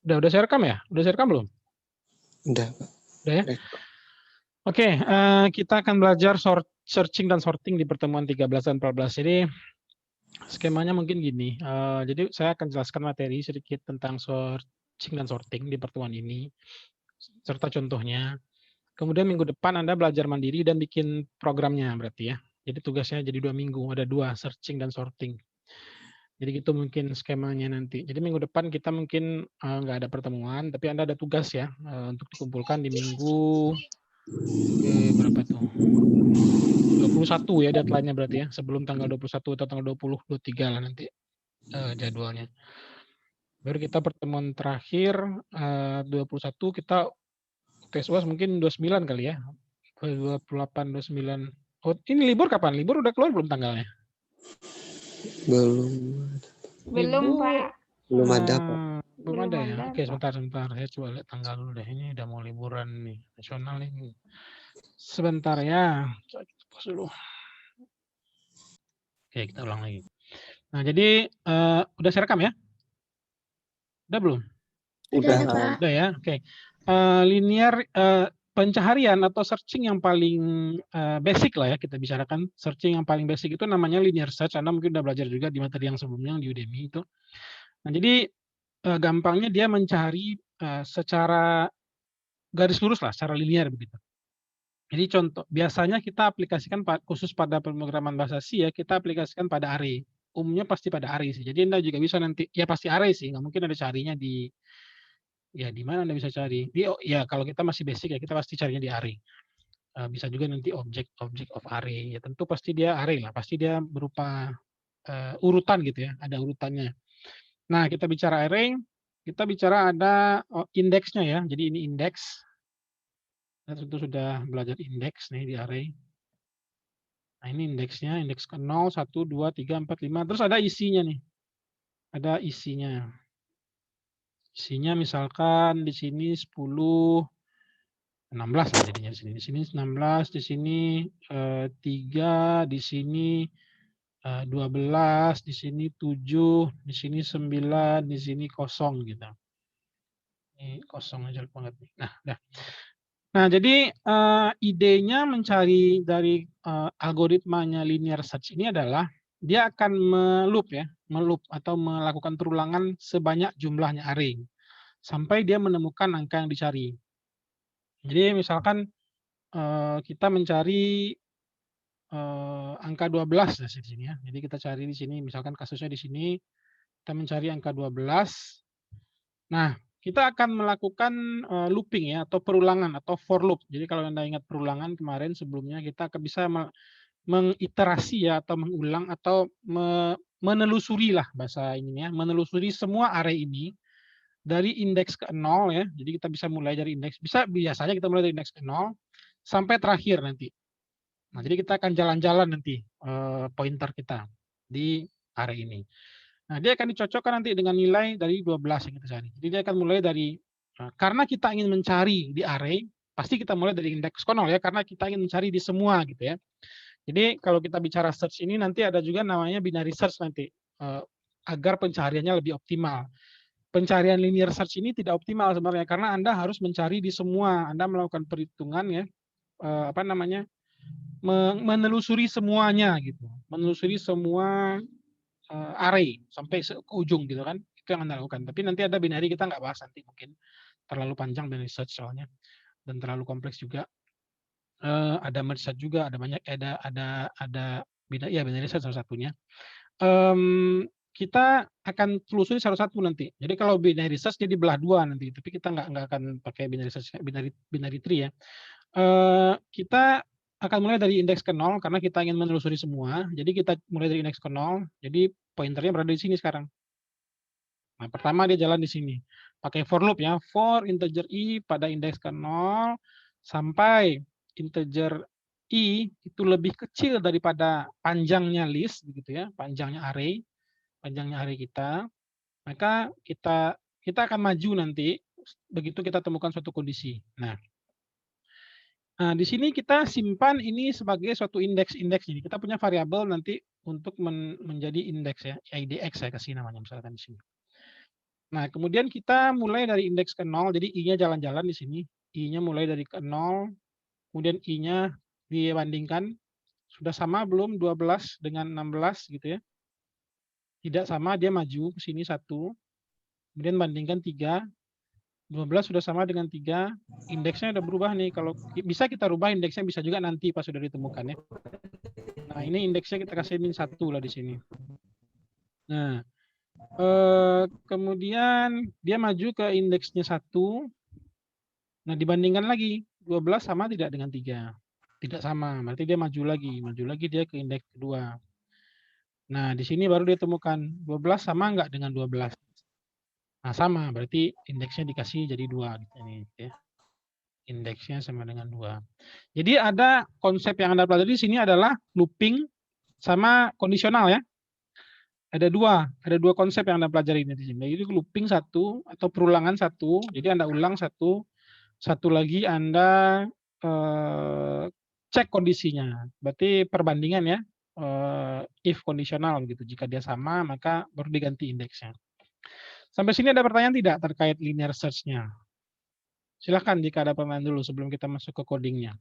Udah saya rekam ya? Udah saya rekam belum? Udah, Pak. Udah ya? Oke, kita akan belajar searching dan sorting di pertemuan 13 dan 14. Jadi skemanya mungkin gini. Jadi saya akan jelaskan materi sedikit tentang searching dan sorting di pertemuan ini, serta contohnya. Kemudian minggu depan Anda belajar mandiri dan bikin programnya berarti ya. Jadi tugasnya jadi 2 minggu, ada 2, searching dan sorting. Jadi gitu mungkin skemanya nanti. Jadi minggu depan kita mungkin nggak ada pertemuan, tapi Anda ada tugas ya untuk dikumpulkan di minggu berapa tuh? 21 ya deadline-nya berarti ya, sebelum tanggal 21 atau tanggal 20, 23 lah nanti jadwalnya. Baru kita pertemuan terakhir 21 kita tes UAS mungkin 29 kali ya. 28, 29. Oh, ini libur kapan? Libur udah keluar belum tanggalnya? Belum, Pak. Belum ada, Pak. Belum ada ya? Oke, sebentar. Saya coba lihat tanggal dulu deh. Ini udah mau liburan nih, nasional ini. Sebentar ya. Coba kita pause dulu. Oke, kita ulang lagi. Nah, jadi udah saya rekam ya? Udah belum? Udah, Pak. Udah ya, oke. Linear pencaharian atau searching yang paling basic lah ya kita bicarakan. Searching yang paling basic itu namanya linear search. Anda mungkin udah belajar juga di materi yang sebelumnya di Udemy itu. Nah, jadi gampangnya dia mencari secara garis lurus lah, secara linear begitu. Jadi contoh, biasanya kita aplikasikan khusus pada pemrograman bahasa C ya, kita aplikasikan pada array. Umumnya pasti pada array sih. Jadi Anda juga bisa nanti, ya pasti array sih, nggak mungkin ada carinya di mana Anda bisa cari? Ya kalau kita masih basic ya, kita pasti carinya di array. Bisa juga nanti object of array. Ya tentu pasti dia array lah, pasti dia berupa urutan gitu ya, ada urutannya. Nah, kita bicara array, kita bicara ada indeksnya ya. Jadi ini indeks. Kita tentu sudah belajar indeks nih di array. Nah, ini indeksnya, indeks ke 0, 1, 2, 3, 4, 5. Terus ada isinya nih. Ada isinya. Isinya misalkan di sini 10, 16 lah jadinya di sini. Di sini 16, di sini 3, di sini 12, di sini 7, di sini 9, di sini 0 gitu. Ini 0 aja banget nih. Nah, jadi idenya mencari dari algoritmanya linear search ini adalah dia akan meloop atau melakukan terulangan sebanyak jumlahnya array sampai dia menemukan angka yang dicari. Jadi misalkan kita mencari angka 12 di sini ya. Jadi kita cari di sini, misalkan kasusnya di sini kita mencari angka 12. Nah, kita akan melakukan looping ya atau perulangan atau for loop. Jadi kalau Anda ingat perulangan kemarin sebelumnya kita bisa mengiterasi ya atau mengulang atau menelusuri lah bahasa ininya, menelusuri semua array ini dari indeks ke 0 ya. Jadi kita bisa mulai dari indeks, biasanya kita mulai dari indeks ke 0 sampai terakhir nanti. Nah, jadi kita akan jalan-jalan nanti pointer kita di array ini. Nah, dia akan dicocokkan nanti dengan nilai dari 12 yang kita cari. Jadi dia akan mulai dari, karena kita ingin mencari di array, pasti kita mulai dari indeks ke 0 ya, karena kita ingin mencari di semua gitu ya. Jadi kalau kita bicara search ini nanti ada juga namanya binary search nanti, agar pencariannya lebih optimal. Pencarian linear search ini tidak optimal sebenarnya, karena Anda harus mencari di semua. Anda melakukan perhitungan ya, menelusuri semuanya gitu, menelusuri semua array sampai ke ujung gitu kan, itu yang Anda lakukan. Tapi nanti ada binary, kita nggak bahas nanti, mungkin terlalu panjang binary search soalnya dan terlalu kompleks juga. Ada merge search juga, ada banyak, ada binary search salah satunya. Kita akan telusuri satu-satu nanti. Jadi kalau binary search jadi belah dua nanti, tapi kita nggak akan pakai binary search, binary tree ya. Kita akan mulai dari indeks ke 0 karena kita ingin menelusuri semua. Jadi kita mulai dari indeks ke 0. Jadi pointernya berada di sini sekarang. Nah, pertama dia jalan di sini. Pakai for loop ya. For integer i pada indeks ke 0 sampai integer i itu lebih kecil daripada panjangnya list begitu ya, panjangnya array kita. Maka kita akan maju nanti begitu kita temukan suatu kondisi. Nah, di sini kita simpan ini sebagai suatu indeks ini. Kita punya variabel nanti untuk menjadi indeks ya, IDX saya kasih namanya misalkan di sini. Nah, kemudian kita mulai dari indeks ke 0, jadi I-nya jalan-jalan di sini. I-nya mulai dari ke 0, kemudian I-nya dibandingkan, sudah sama belum 12 dengan 16 gitu ya. Tidak sama, dia maju ke sini 1, kemudian bandingkan 3, 12 sudah sama dengan 3, indeksnya udah berubah nih. Kalau bisa kita rubah indeksnya, bisa juga nanti pas sudah ditemukan ya. Nah, ini indeksnya kita kasih min 1 lah di sini. Nah, kemudian dia maju ke indeksnya 1. Nah, dibandingkan lagi, 12 sama tidak dengan 3? Tidak sama, berarti dia maju lagi dia ke indeks kedua. Nah, di sini baru dia temukan 12 sama enggak dengan 12? Nah, sama, berarti indeksnya dikasih jadi 2 gitu ini ya. Indeksnya sama dengan 2. Jadi ada konsep yang Anda pelajari di sini adalah looping sama kondisional ya. Ada dua konsep yang Anda pelajari di sini. Jadi looping 1 atau perulangan 1. Jadi Anda ulang 1 lagi Anda cek kondisinya. Berarti perbandingan ya. If kondisional gitu. Jika dia sama maka baru diganti indeksnya. Sampai sini ada pertanyaan tidak terkait linear search-nya? Silahkan jika ada pertanyaan dulu sebelum kita masuk ke codingnya.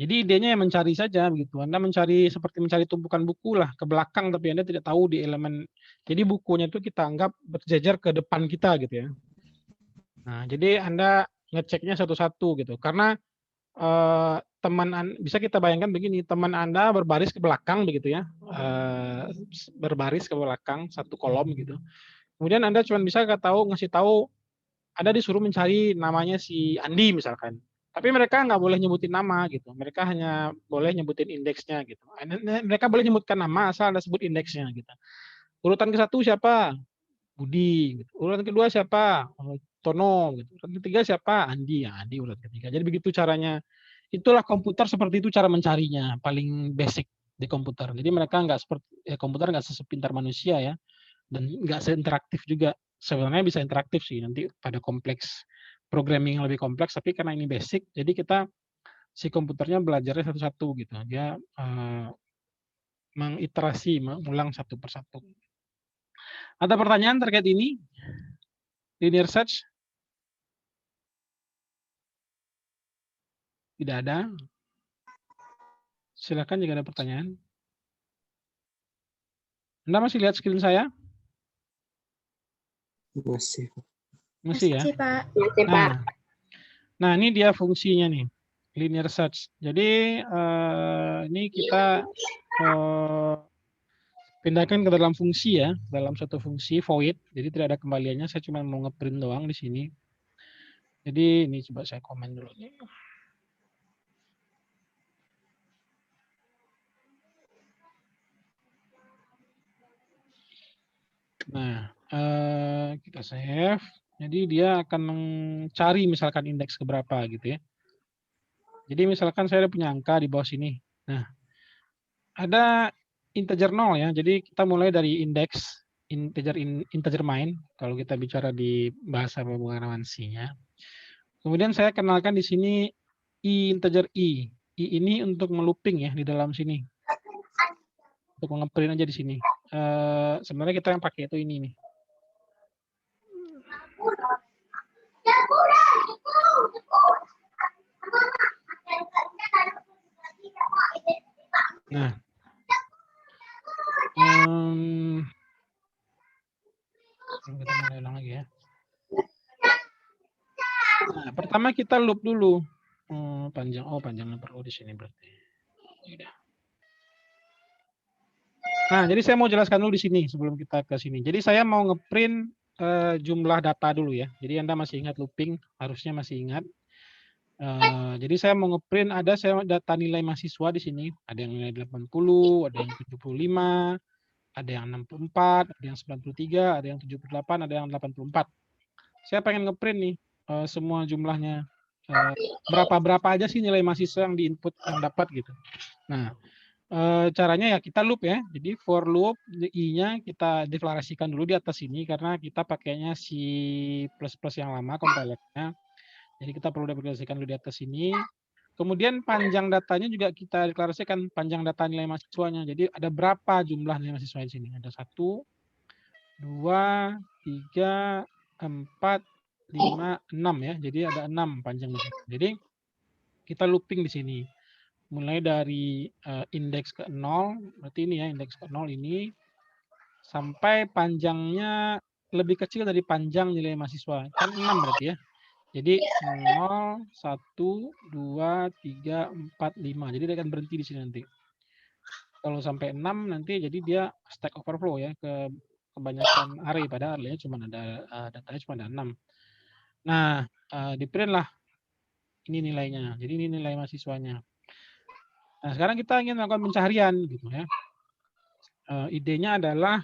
Jadi idenya yang mencari saja begitu. Anda mencari seperti mencari tumpukan buku lah ke belakang, tapi Anda tidak tahu di elemen. Jadi bukunya itu kita anggap berjejer ke depan kita gitu ya. Nah, jadi Anda ngeceknya satu-satu gitu. Karena bisa kita bayangkan begini, teman Anda berbaris ke belakang begitu ya. Berbaris ke belakang satu kolom gitu. Kemudian Anda cuma bisa ngasih tahu Anda disuruh mencari namanya si Andi misalkan. Tapi mereka nggak boleh nyebutin nama gitu. Mereka hanya boleh nyebutin indeksnya gitu. Mereka boleh nyebutkan nama asal Anda sebut indeksnya gitu. Urutan ke-1 siapa? Budi. Gitu. Urutan kedua siapa? Tono. Gitu. Urutan ketiga siapa? Andi. Ya, Andi urutan ketiga. Jadi begitu caranya. Itulah komputer seperti itu cara mencarinya. Paling basic di komputer. Jadi mereka nggak seperti komputer nggak sepintar manusia ya. Dan nggak seinteraktif juga. Sebenarnya bisa interaktif sih nanti pada kompleks programming yang lebih kompleks, tapi karena ini basic, jadi kita si komputernya belajarnya satu-satu gitu. Dia mengiterasi, mengulang satu persatu. Ada pertanyaan terkait ini? Linear search? Tidak ada. Silakan jika ada pertanyaan. Anda masih lihat screen saya? Masih. Masih ya? Pak. Masih, Pak. Nah, ini dia fungsinya nih. Linear search. Jadi ini kita pindahkan ke dalam fungsi ya, dalam satu fungsi void. Jadi tidak ada kembaliannya. Saya cuma mau ngeprint doang di sini. Jadi ini coba saya komen dulu nih. Nah, kita save. Jadi dia akan mencari misalkan indeks keberapa gitu ya. Jadi misalkan saya punya angka di bawah sini. Nah, ada integer 0 ya. Jadi kita mulai dari indeks integer main kalau kita bicara di bahasa pemrograman C-nya. Kemudian saya kenalkan di sini integer i. I ini untuk melooping ya di dalam sini. Untuk ngeprint aja di sini. Sebenarnya kita yang pakai itu ini nih. Nah, kita mulai ulang lagi ya. Nah, pertama kita loop dulu. Panjangnya perlu di sini berarti. Udah. Nah, jadi saya mau jelaskan dulu di sini sebelum kita ke sini. Jadi saya mau ngeprint jumlah data dulu ya. Jadi Anda masih ingat looping, harusnya masih ingat. Jadi saya mau ngeprint saya data nilai mahasiswa di sini. Ada yang nilai 80, ada yang 75, ada yang 64, ada yang 93, ada yang 78, ada yang 84. Saya pengen ngeprint nih semua jumlahnya. Berapa aja sih nilai mahasiswa yang diinput yang dapat gitu. Nah, caranya ya kita loop ya. Jadi for loop i-nya kita deklarasikan dulu di atas sini karena kita pakainya si plus yang lama compilernya. Jadi kita perlu deklarasikan dulu di atas sini. Kemudian panjang datanya juga kita deklarasikan panjang data nilai mahasiswanya. Jadi ada berapa jumlah nilai mahasiswa di sini? Ada 1, 2, 3, 4, 5, 6 ya. Jadi ada 6 panjang di sini. Jadi kita looping di sini. Mulai dari indeks ke 0, berarti ini ya indeks ke 0 ini sampai panjangnya lebih kecil dari panjang nilai mahasiswa. Kan 6 berarti ya. Jadi 0, 1, 2, 3, 4, 5. Jadi dia akan berhenti di sini nanti. Kalau sampai 6 nanti jadi dia stack overflow ya ke kebanyakan array, pada array-nya cuma ada datanya cuma ada 6. Nah, di print lah ini nilainya. Jadi ini nilai mahasiswanya. Nah, sekarang kita ingin melakukan pencarian gitu ya. Idenya adalah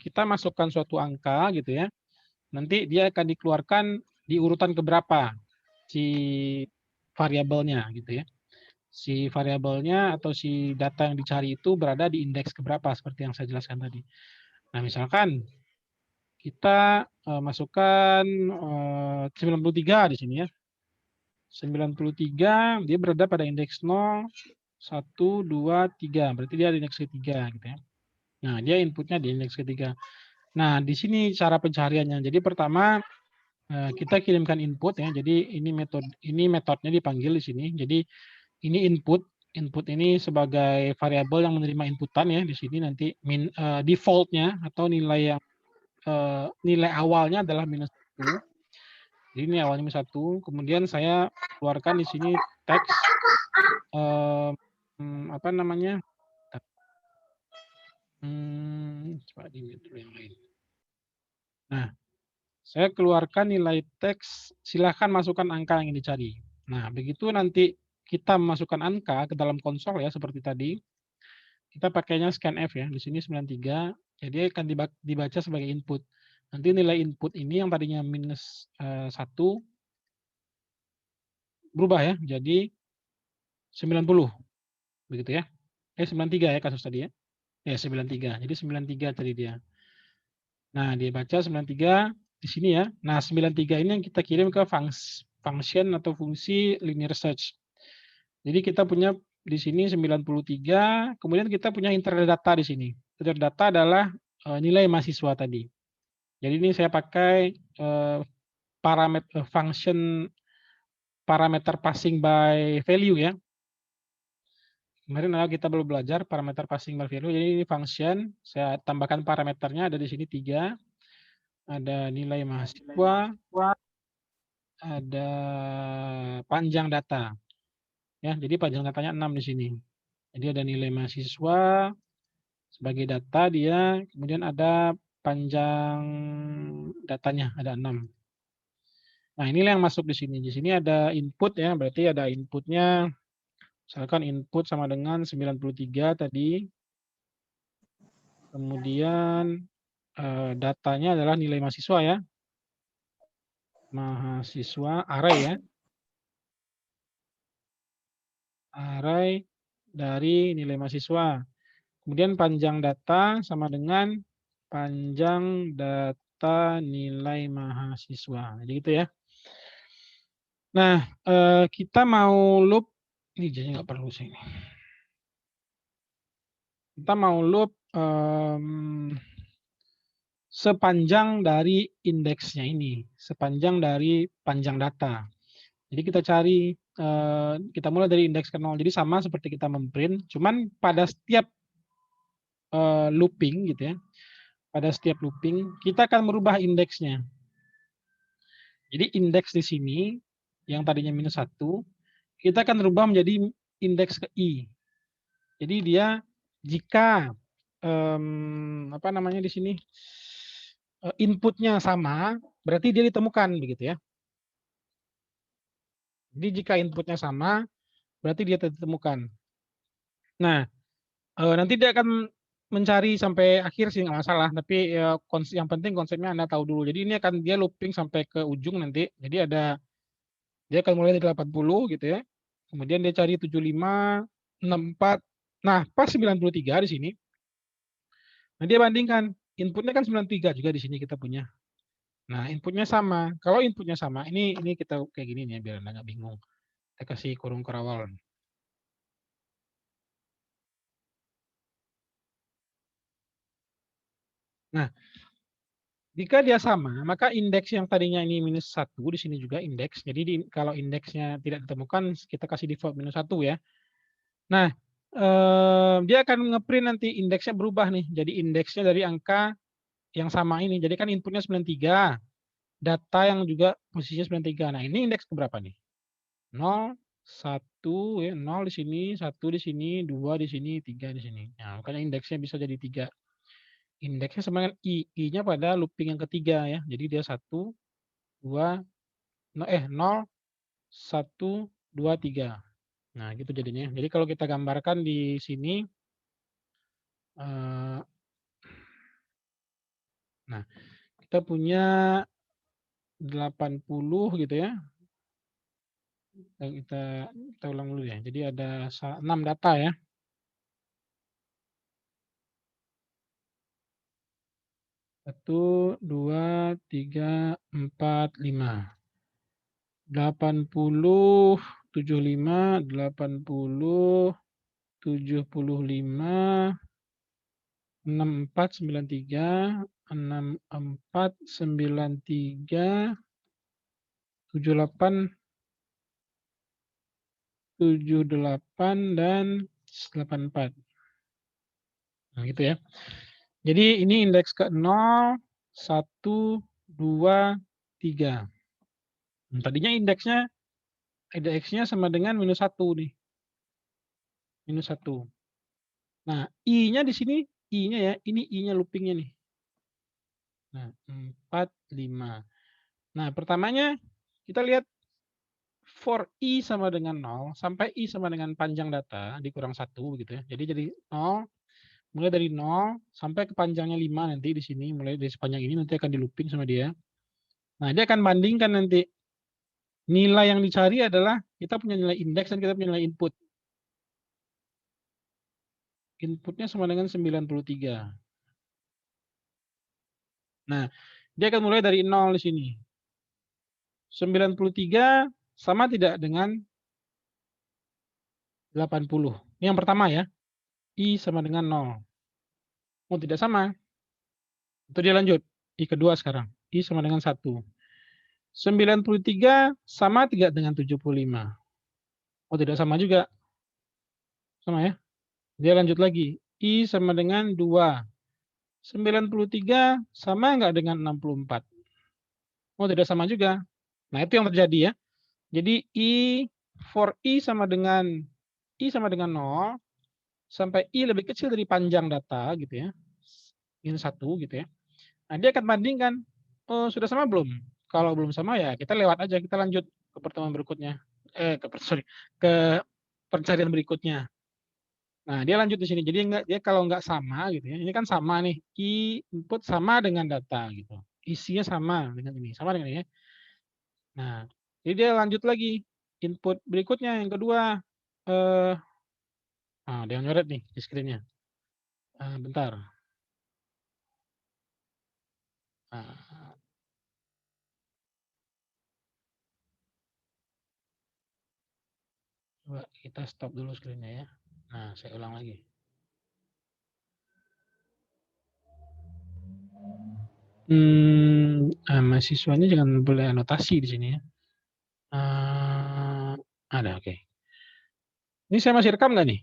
kita masukkan suatu angka gitu ya. Nanti dia akan dikeluarkan di urutan keberapa si variabelnya gitu ya. Si variabelnya atau si data yang dicari itu berada di indeks keberapa seperti yang saya jelaskan tadi. Nah, misalkan kita masukkan 93 di sini ya. 93 dia berada pada indeks 0, 1, 2, 3. Berarti dia di indeks ketiga gitu ya. Nah, dia inputnya di indeks ketiga. Nah, di sini cara pencariannya. Jadi pertama kita kirimkan input ya. Jadi ini metodenya dipanggil di sini. Jadi ini input ini sebagai variabel yang menerima inputan ya. Di sini nanti defaultnya atau nilai yang nilai awalnya adalah -1. Jadi ini awalnya -1. Kemudian saya keluarkan di sini teks apa namanya? Coba di dulu yang lain. Nah, saya keluarkan nilai teks, silahkan masukkan angka yang dicari. Nah, begitu nanti kita memasukkan angka ke dalam konsol ya, seperti tadi, kita pakainya scanf ya, di sini 93, jadi akan dibaca sebagai input. Nanti nilai input ini yang tadinya -1, berubah ya, jadi 90, begitu ya. 93 ya kasus tadi ya. Ya, 93, jadi 93 tadi dia. Nah, dia baca 93 di sini ya. Nah, 93 ini yang kita kirim ke function atau fungsi linear search. Jadi kita punya di sini 93, kemudian kita punya inner data di sini. Inner data adalah nilai mahasiswa tadi. Jadi ini saya pakai function parameter passing by value ya. Kemarin kita belum belajar parameter passing by value. Jadi ini function, saya tambahkan parameternya ada di sini 3. Ada nilai mahasiswa, ada panjang data. Ya, jadi panjang datanya 6 di sini. Jadi ada nilai mahasiswa sebagai data dia, kemudian ada panjang datanya ada 6. Nah, inilah yang masuk di sini. Di sini ada input ya, berarti ada inputnya. Misalkan input sama dengan 93 tadi. Kemudian datanya adalah nilai mahasiswa ya. Mahasiswa array ya. Array dari nilai mahasiswa. Kemudian panjang data sama dengan panjang data nilai mahasiswa. Jadi gitu ya. Nah, kita mau loop, ini jadi nggak perlu sih. Kita mau loop sepanjang dari indeksnya ini, sepanjang dari panjang data. Jadi kita cari, kita mulai dari indeks ke 0. Jadi sama seperti kita memprint, cuman pada setiap looping gitu ya, pada setiap looping kita akan merubah indeksnya. Jadi indeks di sini yang tadinya -1, kita akan rubah menjadi indeks ke i. Jadi dia jika apa namanya di sini inputnya sama, berarti dia ditemukan begitu ya. Jadi jika inputnya sama, berarti dia ditemukan. Nah, nanti dia akan mencari sampai akhir sih nggak masalah, tapi yang penting konsepnya Anda tahu dulu. Jadi ini akan dia looping sampai ke ujung nanti. Jadi dia akan mulai dari 80 gitu ya. Kemudian dia cari 75, 64. Nah, pas 93 di sini. Nah, dia bandingkan. Inputnya kan 93 juga di sini kita punya. Nah, inputnya sama. Kalau inputnya sama, ini kita kayak gini nih biar Anda nggak bingung. Kita kasih kurung kerawal. Nah, jika dia sama, maka indeks yang tadinya ini -1, di sini juga indeks. Jadi kalau indeksnya tidak ditemukan, kita kasih default -1 ya. Nah, dia akan nge-print nanti indeksnya berubah nih. Jadi indeksnya dari angka yang sama ini. Jadi kan inputnya 93, data yang juga posisinya 93. Nah, ini indeks keberapa nih? 0, 1 ya, 0 di sini, 1 di sini, 2 di sini, 3 di sini. Nah, makanya indeksnya bisa jadi 3. Indeksnya sama dengan I. I-nya pada looping yang ketiga ya. Jadi dia 1, 2, 0, 1, 2, 3. Nah, gitu jadinya. Jadi kalau kita gambarkan di sini, nah, kita punya 80 gitu ya. Kita ulang dulu ya. Jadi ada 6 data ya. 1, 2, 3, 4, 5. 80, 75, 80, 75, 64, 93, 64, 93, 78, 78, dan 84. Nah, gitu ya. Jadi ini indeks ke 0, 1, 2, 3. Tadinya indeksnya sama dengan -1 nih. -1. Nah, I-nya di sini, I-nya ya, ini I-nya looping-nya nih. Nah, 4, 5. Nah, pertamanya kita lihat for I sama dengan 0 sampai I sama dengan panjang data dikurang 1 gitu ya. Jadi 0, mulai dari 0 sampai ke panjangnya 5 nanti di sini, mulai dari sepanjang ini nanti akan di looping sama dia. Nah, dia akan bandingkan nanti. Nilai yang dicari adalah kita punya nilai indeks dan kita punya nilai input. Inputnya sama dengan 93. Nah, dia akan mulai dari 0 di sini. 93 sama tidak dengan 80. Ini yang pertama ya. I sama dengan 0. Oh, tidak sama. Itu dia lanjut. I kedua sekarang. I sama dengan 1. 93 sama tidak dengan 75. Oh, tidak sama juga. Sama ya. Dia lanjut lagi. I sama dengan 2. 93 sama nggak dengan 64? Oh, tidak sama juga. Nah, itu yang terjadi ya. Jadi for I sama dengan 0 sampai I lebih kecil dari panjang data gitu ya. Ini 1 gitu ya. Nah, dia akan bandingkan, oh, sudah sama belum? Kalau belum sama ya kita lewat aja, kita lanjut ke pertemuan berikutnya. Ke pencarian berikutnya. Nah, dia lanjut di sini. Jadi dia kalau nggak sama gitu ya. Ini kan sama nih, I input sama dengan data gitu. Isinya sama dengan ini, sama dengan ini ya. Nah, jadi dia lanjut lagi input berikutnya yang kedua. Ada yang nyoret nih di screen-nya. Bentar. Nah, coba kita stop dulu screen-nya ya. Nah, saya ulang lagi. Mahasiswanya jangan boleh anotasi di sini ya. Ada, oke. Ini saya masih rekam nggak nih?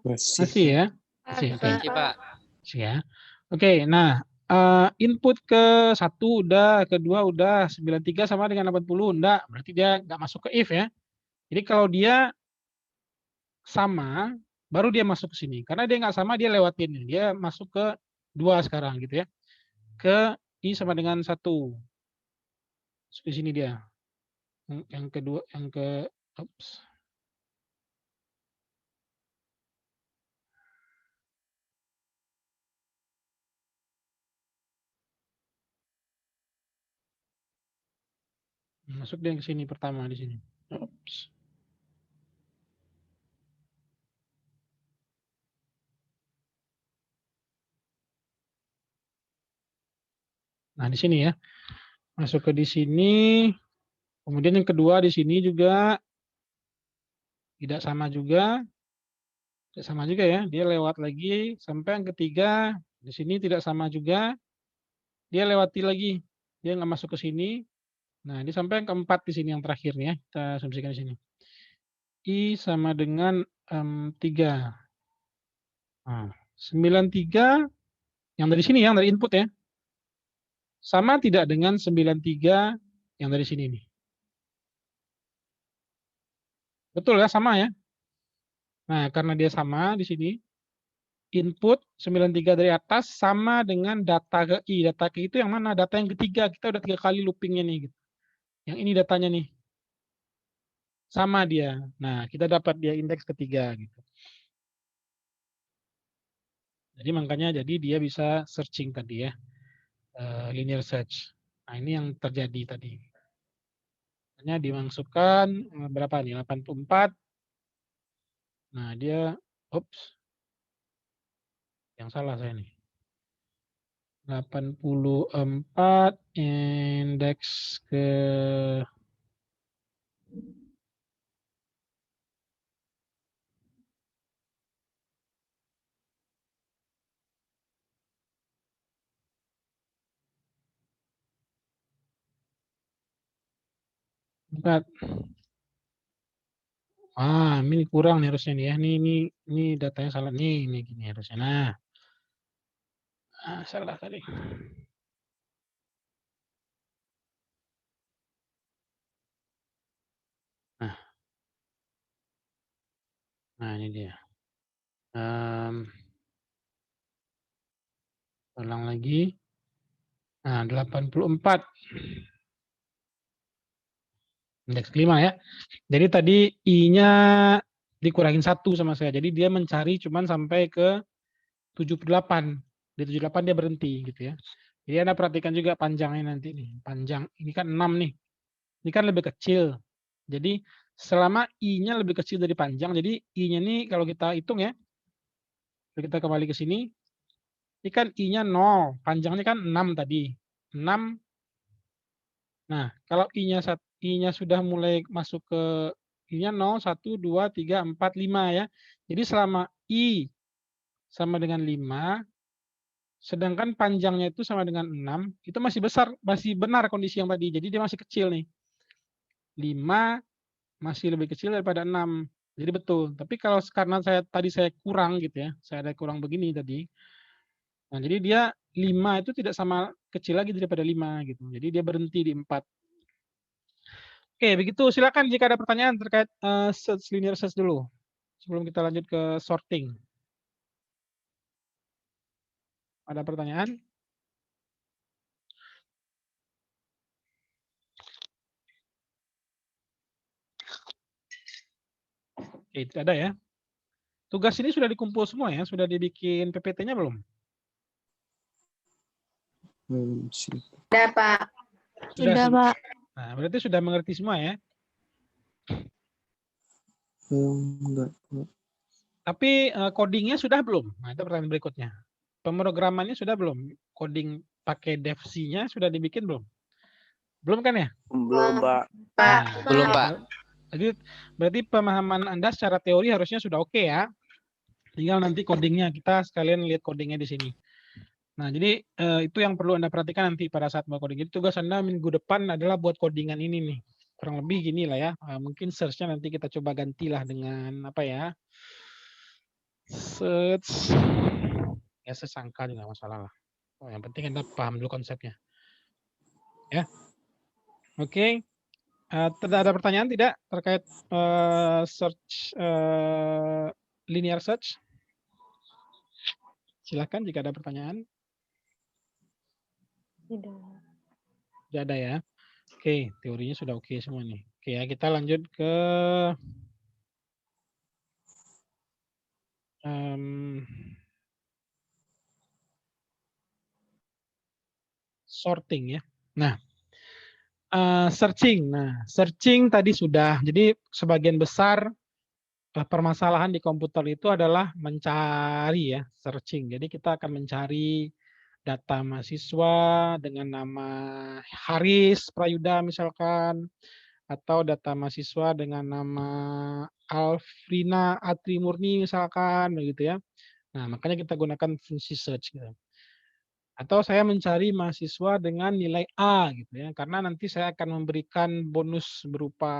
Masih ya? Masih, oke. Masih, Pak. Masih ya. Oke, nah, input ke 1 udah, kedua udah, 93 sama dengan 80 enggak, berarti dia nggak masuk ke if ya. Jadi kalau dia sama, baru dia masuk ke sini. Karena dia nggak sama, dia lewatin. Dia masuk ke 2 sekarang gitu ya. Ke I sama dengan 1. Di sini dia. Yang kedua, oops. Masuk dia ke sini pertama di sini. Oops. Nah, di sini ya. Masuk ke di sini. Kemudian yang kedua di sini juga tidak sama juga. Tidak sama juga ya. Dia lewat lagi sampai yang ketiga. Di sini tidak sama juga. Dia lewati lagi. Dia nggak masuk ke sini. Nah, ini sampai yang keempat di sini yang terakhir nih ya. Kita asumsikan di sini. I sama dengan 3. Nah, 93 yang dari sini yang dari input ya. Sama tidak dengan 93 yang dari sini nih. Betul ya, sama ya. Nah, karena dia sama di sini, input 93 dari atas sama dengan data ke I. Data ke I itu yang mana? Data yang ketiga. Kita udah 3 kali loopingnya nih. Gitu. Yang ini datanya nih. Sama dia. Nah, kita dapat dia indeks ketiga. Gitu. Jadi makanya dia bisa searching tadi ya. Linear search. Nah, ini yang terjadi tadi. Hanya dimasukkan berapa nih? 84. Nah, dia yang salah saya nih. 84 indeks ke empat. Ini kurang nih harusnya nih ya. Ini datanya salah nih, ini gini harusnya. Nah, salah tadi. Nah ini dia. Ulang lagi. Nah, 84. Indeks kelima ya. Jadi tadi I-nya dikurangin 1 sama saya. Jadi dia mencari cuman sampai ke 78. Di 78 dia berhenti gitu ya. Jadi Anda perhatikan juga panjangnya nanti nih. Panjang ini kan 6 nih. Ini kan lebih kecil. Jadi selama I-nya lebih kecil dari panjang, jadi I-nya ini kalau kita hitung ya, kita kembali ke sini, ini kan I-nya 0, panjangnya kan 6 tadi. 6. Nah, kalau I-nya sudah mulai masuk ke I-nya 0, 1, 2, 3, 4, 5 ya. Jadi selama I sama dengan 5, sedangkan panjangnya itu sama dengan 6, itu masih besar, masih benar kondisi yang tadi. Jadi dia masih kecil nih. 5 masih lebih kecil daripada 6. Jadi betul. Tapi kalau karena saya kurang gitu ya, saya ada kurang begini tadi. Nah, jadi dia 5 itu tidak sama kecil lagi daripada 5 gitu. Jadi dia berhenti di 4. Oke, begitu. Silakan jika ada pertanyaan terkait search linear search dulu. Sebelum kita lanjut ke sorting. Ada pertanyaan? Oke, tidak ada ya. Tugas ini sudah dikumpul semua ya? Sudah dibikin PPT-nya belum? Sudah, Pak. Sudah, Pak. Nah, berarti sudah mengerti semua ya? Enggak. Tapi codingnya sudah belum? Nah, itu pertanyaan berikutnya. Pemrogramannya sudah belum? Coding pakai devc-nya sudah dibikin belum? Belum kan ya? Belum, Pak. Pak. Nah, Belum, Pak. Jadi berarti pemahaman Anda secara teori harusnya sudah oke ya. Tinggal nanti codingnya, kita sekalian lihat codingnya di sini. Nah, jadi itu yang perlu Anda perhatikan nanti pada saat mau coding. Jadi tugas Anda minggu depan adalah buat codingan ini nih. Kurang lebih gini lah ya. Mungkin search-nya nanti kita coba gantilah dengan apa ya. Search. Ya, sesangka juga masalah lah. Yang penting Anda paham dulu konsepnya. Ya. Oke. Tidak ada pertanyaan tidak terkait search linear search? Silakan jika ada pertanyaan. Tidak ada ya. Oke, teorinya sudah oke semua nih. Oke ya, kita lanjut ke sorting ya. Nah, searching. Nah, searching tadi sudah. Jadi sebagian besar permasalahan di komputer itu adalah mencari ya, searching. Jadi kita akan mencari data mahasiswa dengan nama Haris Prayuda misalkan, atau data mahasiswa dengan nama Alfrina Atrimurni misalkan begitu ya. Nah, makanya kita gunakan fungsi search gitu. Atau saya mencari mahasiswa dengan nilai A gitu ya, karena nanti saya akan memberikan bonus berupa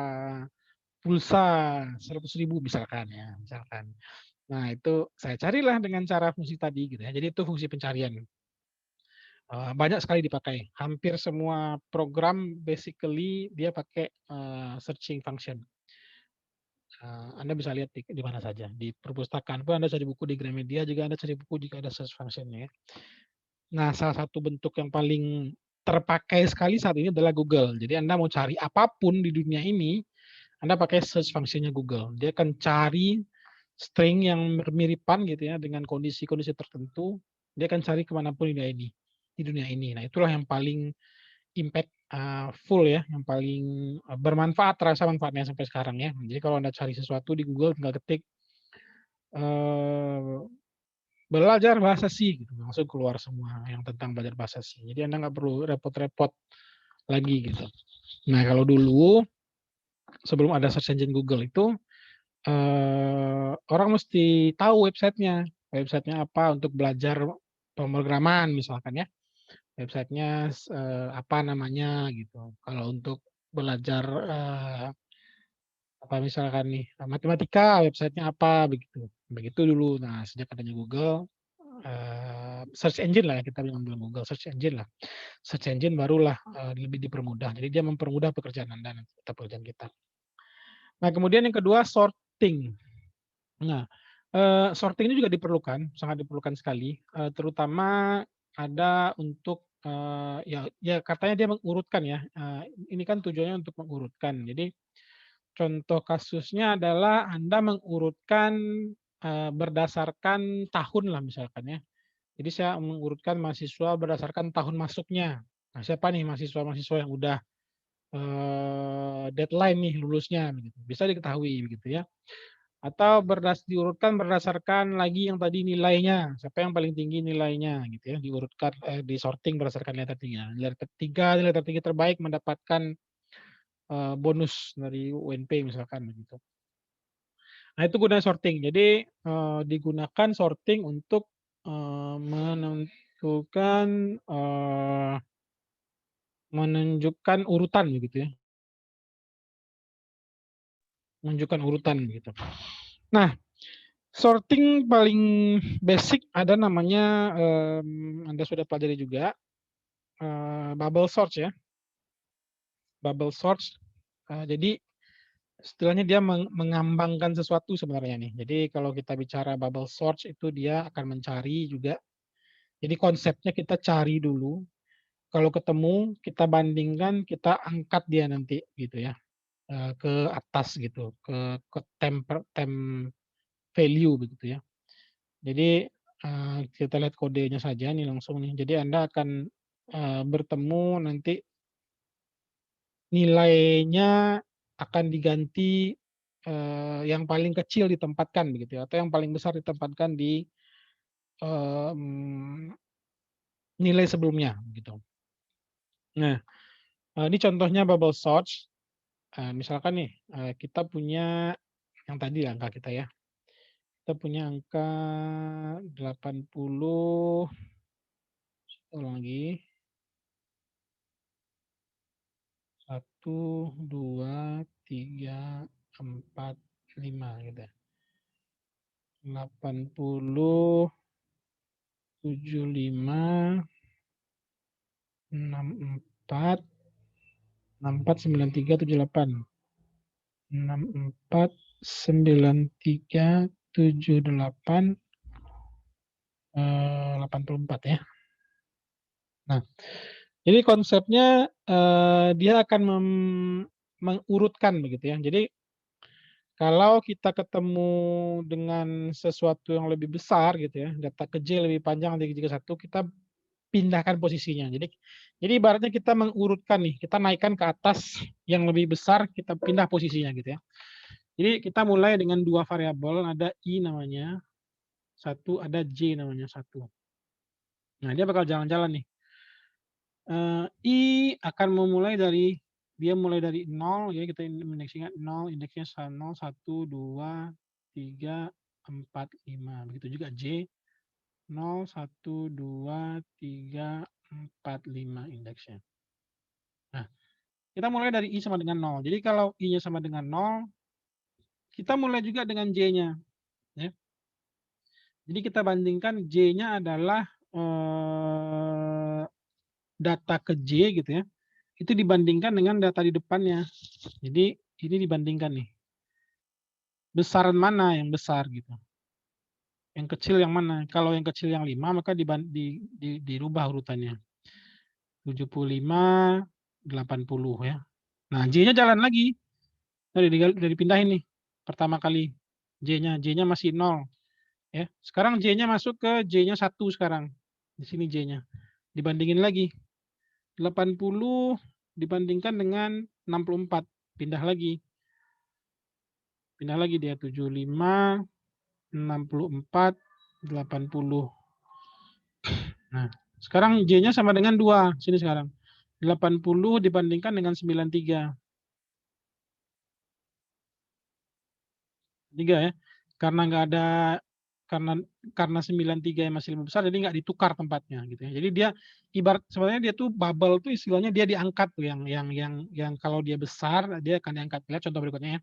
pulsa 100.000 misalkan ya, misalkan. Nah, itu saya carilah dengan cara fungsi tadi gitu ya. Jadi itu fungsi pencarian. Banyak sekali dipakai. Hampir semua program basically dia pakai searching function. Anda bisa lihat di mana saja. Di perpustakaan pun Anda cari buku, di Gramedia juga Anda cari buku jika ada search function-nya ya. Nah, salah satu bentuk yang paling terpakai sekali saat ini adalah Google. Jadi Anda mau cari apapun di dunia ini, Anda pakai search function-nya Google. Dia akan cari string yang mirip-miripan gitu ya dengan kondisi-kondisi tertentu. Dia akan cari kemanapun di dunia ini. Nah, itulah yang paling impact full ya, yang paling bermanfaat, terasa manfaatnya sampai sekarang ya. Jadi kalau Anda cari sesuatu di Google tinggal ketik belajar bahasa C gitu, langsung keluar semua yang tentang belajar bahasa C. Jadi Anda nggak perlu repot-repot lagi gitu. Nah, kalau dulu sebelum ada search engine Google itu orang mesti tahu websitenya. Websitenya apa untuk belajar pemrograman misalkan ya. Websitenya apa namanya gitu. Kalau untuk belajar apa misalkan nih matematika, websitenya apa begitu. Begitu dulu. Nah, sejak adanya Google, search engine lah ya, kita bilang Google search engine lah. Search engine barulah lebih dipermudah. Jadi dia mempermudah pekerjaan Anda atau pekerjaan kita. Nah, kemudian yang kedua sorting. Nah, sorting ini juga diperlukan, sangat diperlukan sekali, terutama ada untuk, ya katanya dia mengurutkan ya, ini kan tujuannya untuk mengurutkan. Jadi contoh kasusnya adalah Anda mengurutkan, berdasarkan tahun lah misalkan ya. Jadi saya mengurutkan mahasiswa berdasarkan tahun masuknya. Nah, siapa nih mahasiswa-mahasiswa yang udah, deadline nih lulusnya begitu, bisa diketahui begitu ya. Atau diurutkan berdasarkan lagi yang tadi nilainya, siapa yang paling tinggi nilainya gitu ya, diurutkan disorting berdasarkan nilai tertinggi. Nilai tertinggi terbaik mendapatkan bonus dari UNP misalkan begitu. Nah, itu gunanya sorting. Jadi digunakan sorting untuk menunjukkan urutan begitu ya. Menunjukkan urutan gitu. Nah, sorting paling basic ada namanya, Anda sudah pelajari juga, bubble search ya. Bubble search, jadi istilahnya dia mengambangkan sesuatu sebenarnya nih. Jadi kalau kita bicara bubble search itu dia akan mencari juga. Jadi konsepnya kita cari dulu, kalau ketemu kita bandingkan, kita angkat dia nanti gitu ya, ke atas gitu, ke tem value begitu ya. Jadi, kita lihat kodenya saja nih langsung nih. Jadi Anda akan, bertemu nanti nilainya akan diganti, yang paling kecil ditempatkan begitu ya, atau yang paling besar ditempatkan di, mmm, nilai sebelumnya gitu. Nah, ini contohnya bubble search, misalkan nih, kita punya yang tadi angka kita ya, kita punya angka 80, ulang lagi. 1, 2, 3, 4, 5 gitu ya. 80, 75, 64, 64, 93, 78. 64, 93, 78, 84 ya. Nah, jadi konsepnya, dia akan mengurutkan begitu ya. Jadi kalau kita ketemu dengan sesuatu yang lebih besar gitu ya, data kecil lebih panjang dari jika satu, kita pindahkan posisinya. Jadi ibaratnya kita mengurutkan nih, kita naikkan ke atas yang lebih besar, kita pindah posisinya gitu ya. Jadi kita mulai dengan 2 variabel, ada I namanya, satu ada J namanya, satu. Nah, dia bakal jalan-jalan nih. I akan memulai dari dia mulai dari 0 ya, kita indeksnya 0, indeksnya 0, 1, 2, 3, 4, 5. Begitu juga J 0, 1, 2, 3, 4, 5 indeksnya. Nah, kita mulai dari I sama dengan 0. Jadi kalau I-nya sama dengan 0, kita mulai juga dengan J-nya. Ya. Jadi kita bandingkan J-nya adalah data ke J gitu ya. Itu dibandingkan dengan data di depannya. Jadi ini dibandingkan nih. Besaran mana yang besar gitu. Yang kecil yang mana? Kalau yang kecil yang 5 maka dirubah urutannya. 75, 80 ya. Nah, J-nya jalan lagi. Udah dipindahin nih. Pertama kali J-nya masih 0 ya. Sekarang J-nya masuk ke J-nya 1 sekarang. Di sini J-nya. Dibandingin lagi. 80 dibandingkan dengan 64. Pindah lagi. Pindah lagi dia 75, 64, 80. Nah, sekarang J-nya sama dengan 2. Sini sekarang. 80 dibandingkan dengan 93. 3 ya. Karena nggak ada karena 93 yang masih lebih besar jadi nggak ditukar tempatnya gitu ya. Jadi dia ibarat sebenarnya dia tuh bubble tuh istilahnya dia diangkat tuh yang kalau dia besar dia akan diangkat. Lihat contoh berikutnya ya.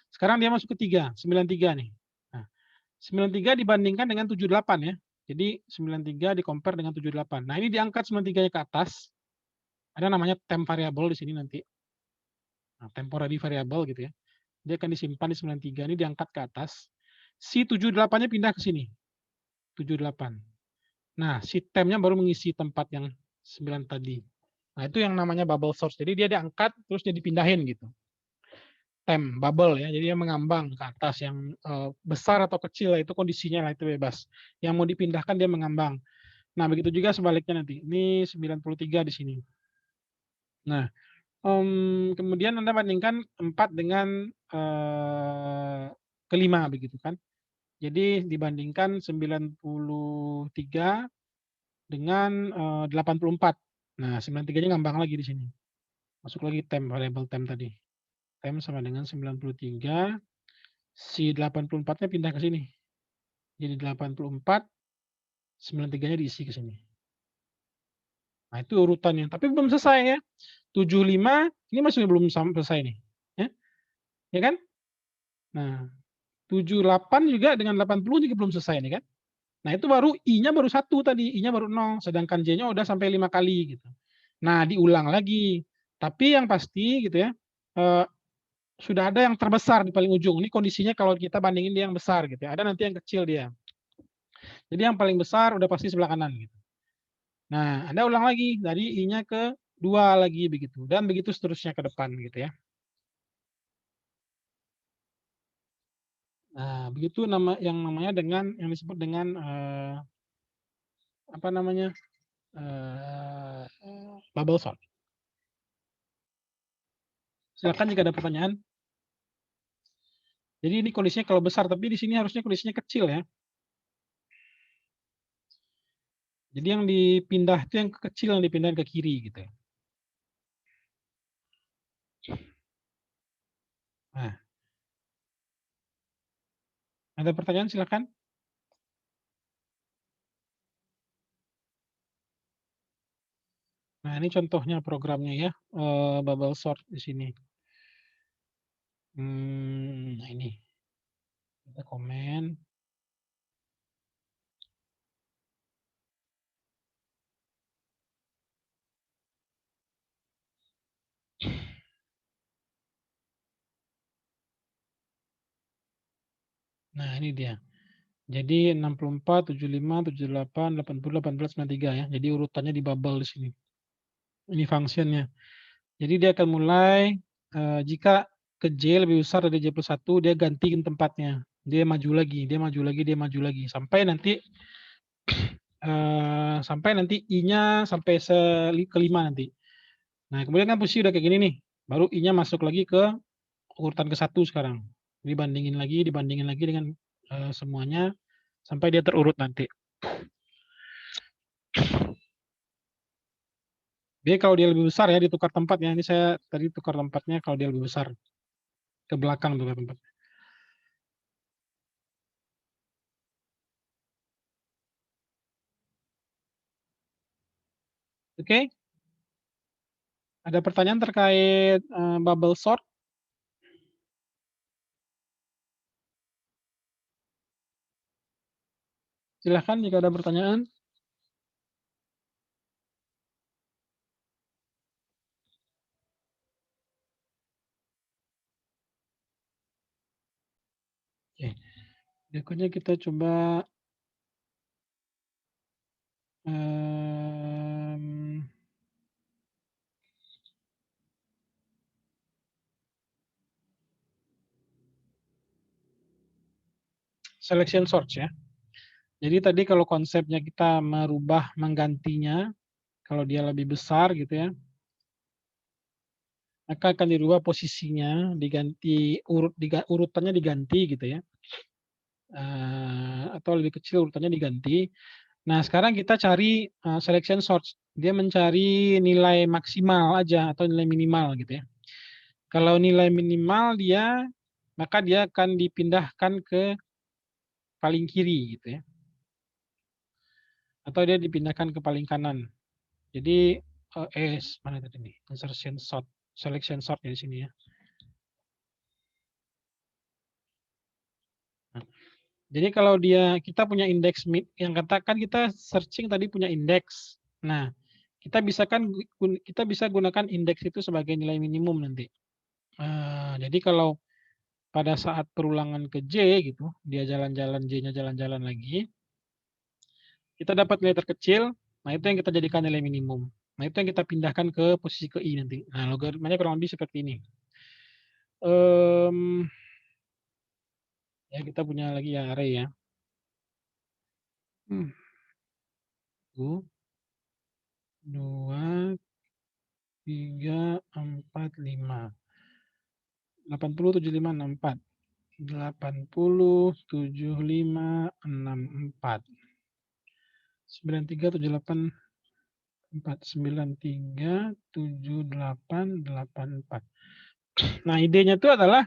Sekarang dia masuk ke 3, 93 nih. Nah, 93 dibandingkan dengan 78 ya. Jadi 93 di-compare dengan 78. Nah, ini diangkat 93-nya ke atas. Ada namanya temp variable di sini nanti. Nah, temporary variable gitu ya. Dia akan disimpan di 93 ini diangkat ke atas. Si 78-nya pindah ke sini. 78. Nah, si temp-nya baru mengisi tempat yang 9 tadi. Nah, itu yang namanya bubble source. Jadi dia diangkat terus dia dipindahin gitu. Temp, bubble ya. Jadi dia mengambang ke atas yang besar atau kecil itu kondisinya lah itu bebas. Yang mau dipindahkan dia mengambang. Nah, begitu juga sebaliknya nanti. Ini 93 di sini. Nah, kemudian Anda bandingkan 4 dengan kelima begitu kan. Jadi dibandingkan 93 dengan 84. Nah, 93-nya ngambang lagi di sini. Masuk lagi temp, variable temp tadi. Temp sama dengan 93. Si 84-nya pindah ke sini. Jadi 84, 93-nya diisi ke sini. Nah, itu urutannya. Tapi belum selesai ya. 75 ini masih belum selesai nih. Ya kan? Nah, 78 juga dengan 80 juga belum selesai nih kan. Nah, itu baru I-nya baru 1 tadi, I-nya baru 0, sedangkan J-nya udah sampai 5 kali gitu. Nah, diulang lagi. Tapi yang pasti gitu ya, sudah ada yang terbesar di paling ujung. Ini kondisinya kalau kita bandingin dia yang besar gitu ya. Ada nanti yang kecil dia. Jadi yang paling besar udah pasti sebelah kanan gitu. Nah, Anda ulang lagi dari I-nya ke 2 lagi begitu dan begitu seterusnya ke depan gitu ya. Nah, begitu yang namanya dengan yang disebut dengan apa namanya? Bubble sort. Silakan jika ada pertanyaan. Jadi ini kondisinya kalau besar, tapi di sini harusnya kondisinya kecil ya. Jadi yang dipindah itu yang kecil yang dipindahin ke kiri gitu. Nah, ada pertanyaan silakan. Nah, ini contohnya programnya ya, bubble sort di sini. Nah ini kita komen. Nah, ini dia. Jadi 64, 75, 78, 80, 18, 93 ya. Jadi urutannya di bubble di sini. Ini functionnya. Jadi dia akan mulai jika ke J lebih besar dari J+1, dia gantiin tempatnya. Dia maju lagi, dia maju lagi, dia maju lagi. Sampai nanti I-nya sampai kelima nanti. Nah, kemudian kan posisi udah kayak gini nih. Baru I-nya masuk lagi ke urutan ke-1 sekarang. Dibandingin lagi dengan semuanya sampai dia terurut nanti. Jadi kalau dia lebih besar ya ditukar tempatnya. Ini saya tadi tukar tempatnya kalau dia lebih besar. Ke belakang tukar tempat. Oke. Ada pertanyaan terkait bubble sort? Silahkan jika ada pertanyaan. Oke. Berikutnya kita coba selection sort ya. Jadi tadi kalau konsepnya kita merubah menggantinya, kalau dia lebih besar gitu ya, maka akan dirubah posisinya, diganti urutannya diganti gitu ya, atau lebih kecil urutannya diganti. Nah sekarang kita cari selection sort, dia mencari nilai maksimal aja atau nilai minimal gitu ya. Kalau nilai minimal maka dia akan dipindahkan ke paling kiri gitu ya. Atau dia dipindahkan ke paling kanan. Jadi mana tadi nih? Insertion sort, selection sort di sini ya. Nah, jadi kalau kita punya indeks yang katakan kita searching tadi punya indeks. Nah, kita bisa gunakan indeks itu sebagai nilai minimum nanti. Jadi kalau pada saat perulangan ke J gitu, dia jalan-jalan J-nya jalan-jalan lagi, kita dapat nilai terkecil, nah itu yang kita jadikan nilai minimum. Nah itu yang kita pindahkan ke posisi ke I nanti. Nah logaritmanya kurang lebih seperti ini. Ya kita punya lagi ya array ya. 1, 2, 3, 4, 5. 80, 75, 64. 80, 75, 64. 93, 78, 4. 93, 78, 84. Nah idenya itu adalah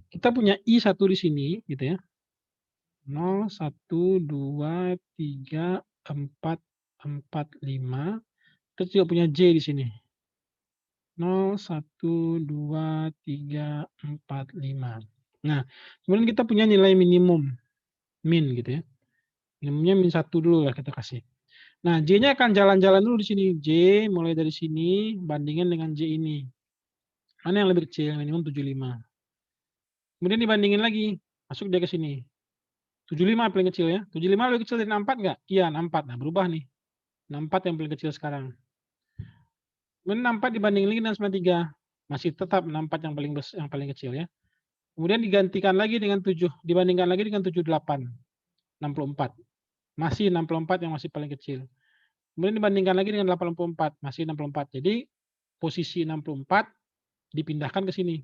kita punya I1 di sini gitu ya. 0, 1, 2, 3, 4, 4, 5. Terus juga punya J di sini. 0, 1, 2, 3, 4, 5. Nah, kemudian kita punya nilai minimum, min gitu ya. Minimumnya min 1 dulu lah kita kasih. Nah, J-nya akan jalan-jalan dulu di sini. J mulai dari sini bandingin dengan J ini. Mana yang lebih kecil? Minimum 75. Kemudian dibandingin lagi. Masuk dia ke sini. 75 paling kecil ya. 75 lebih kecil dari 64 nggak? Iya, 64. Nah, berubah nih. 64 yang paling kecil sekarang. Kemudian 64 dibandingin lagi dengan 93. Masih tetap 64 yang paling kecil ya. Kemudian digantikan lagi dengan 7, dibandingkan lagi dengan 78. 64. Masih 64 yang masih paling kecil. Kemudian dibandingkan lagi dengan 84, masih 64. Jadi posisi 64 dipindahkan ke sini.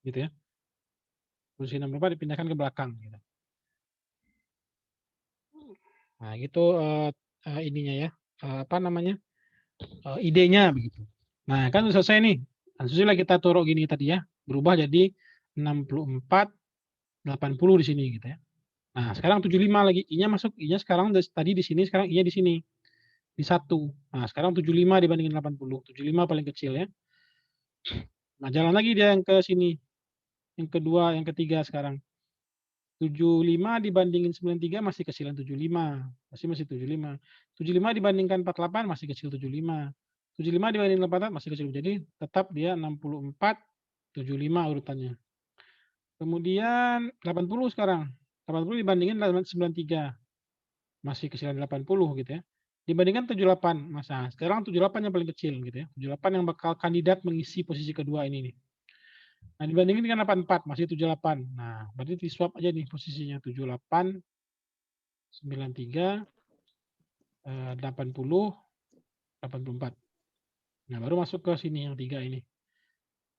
Gitu ya. Posisi 64 dipindahkan ke belakang gitu. Nah, gitu ininya ya. Apa namanya? Idenya begitu. Nah, kan sudah selesai nih. Nah, susahlah kita taruh gini tadi ya. Berubah jadi 64, 80 di sini gitu ya. Nah, sekarang 75 lagi. I-nya masuk. I-nya sekarang tadi di sini, sekarang I-nya di sini. Di 1. Nah, sekarang 75 dibandingin 80. 75 paling kecil ya. Nah, jalan lagi dia yang ke sini. Yang kedua, yang ketiga sekarang. 75 dibandingin 93 masih kecilan 75. Masih 75. 75 dibandingkan 48 masih kecil 75. 75 dibandingin 84 masih kecil. Jadi tetap dia 64, 75 urutannya. Kemudian 80 sekarang. 80 dibandingin 93. Masih kecilan 80 gitu ya. Dibandingkan 78. Masa sekarang 78 yang paling kecil gitu ya. 78 yang bakal kandidat mengisi posisi kedua ini nih. Nah, dibandingin dengan 84 masih 78. Nah, berarti di swap aja nih posisinya 78, 93, 80, 84. Nah, baru masuk ke sini yang 3 ini.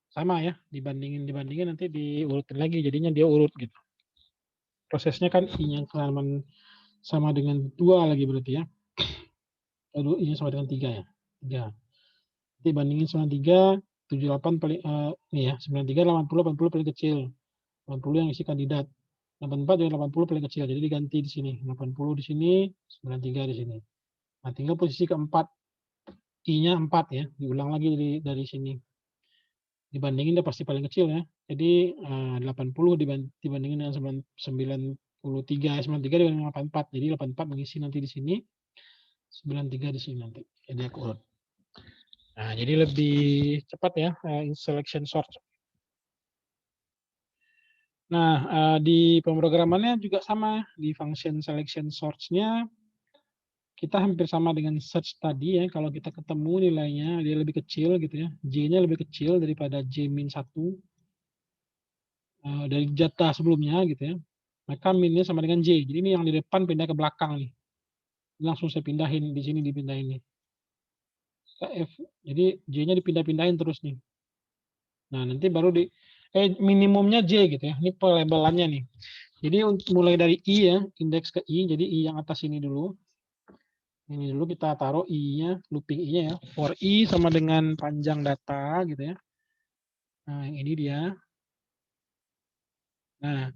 Sama ya, dibandingin nanti diurutin lagi jadinya dia urut gitu. Prosesnya kan I-nya sama dengan 2 lagi berarti ya. I-nya sama dengan 3 ya. 3. Nanti bandingin 93, 78 paling, ini ya, 93, 80, 80 paling kecil. 80 yang isi kandidat. 84 juga 80 paling kecil, jadi diganti di sini. 80 di sini, 93 di sini. Nah, tinggal posisi keempat. I-nya 4 ya, diulang lagi dari sini. Dibandingin udah pasti paling kecil ya. Jadi 80 dibandingin dengan 93, 93 dibandingin 84. Jadi 84 mengisi nanti di sini, 93 di sini nanti. Jadi aku urut. Nah, jadi lebih cepat ya selection sort. Nah, di pemrogramannya juga sama. Di function selection sorts-nya kita hampir sama dengan search tadi ya. Kalau kita ketemu nilainya dia lebih kecil gitu ya. J-nya lebih kecil daripada J-1 dari data sebelumnya gitu ya. Maka min-nya sama dengan J. Jadi ini yang di depan pindah ke belakang nih. Langsung saya pindahin di sini, dipindahin nih. F. Jadi J-nya dipindah-pindahin terus nih. Nah, nanti baru minimumnya J gitu ya. Ini pelabelannya nih. Jadi mulai dari I ya, indeks ke I. Jadi I yang atas ini dulu. Ini dulu kita taruh I-nya, looping I-nya ya. For I sama dengan panjang data gitu ya. Nah, yang ini dia. Nah,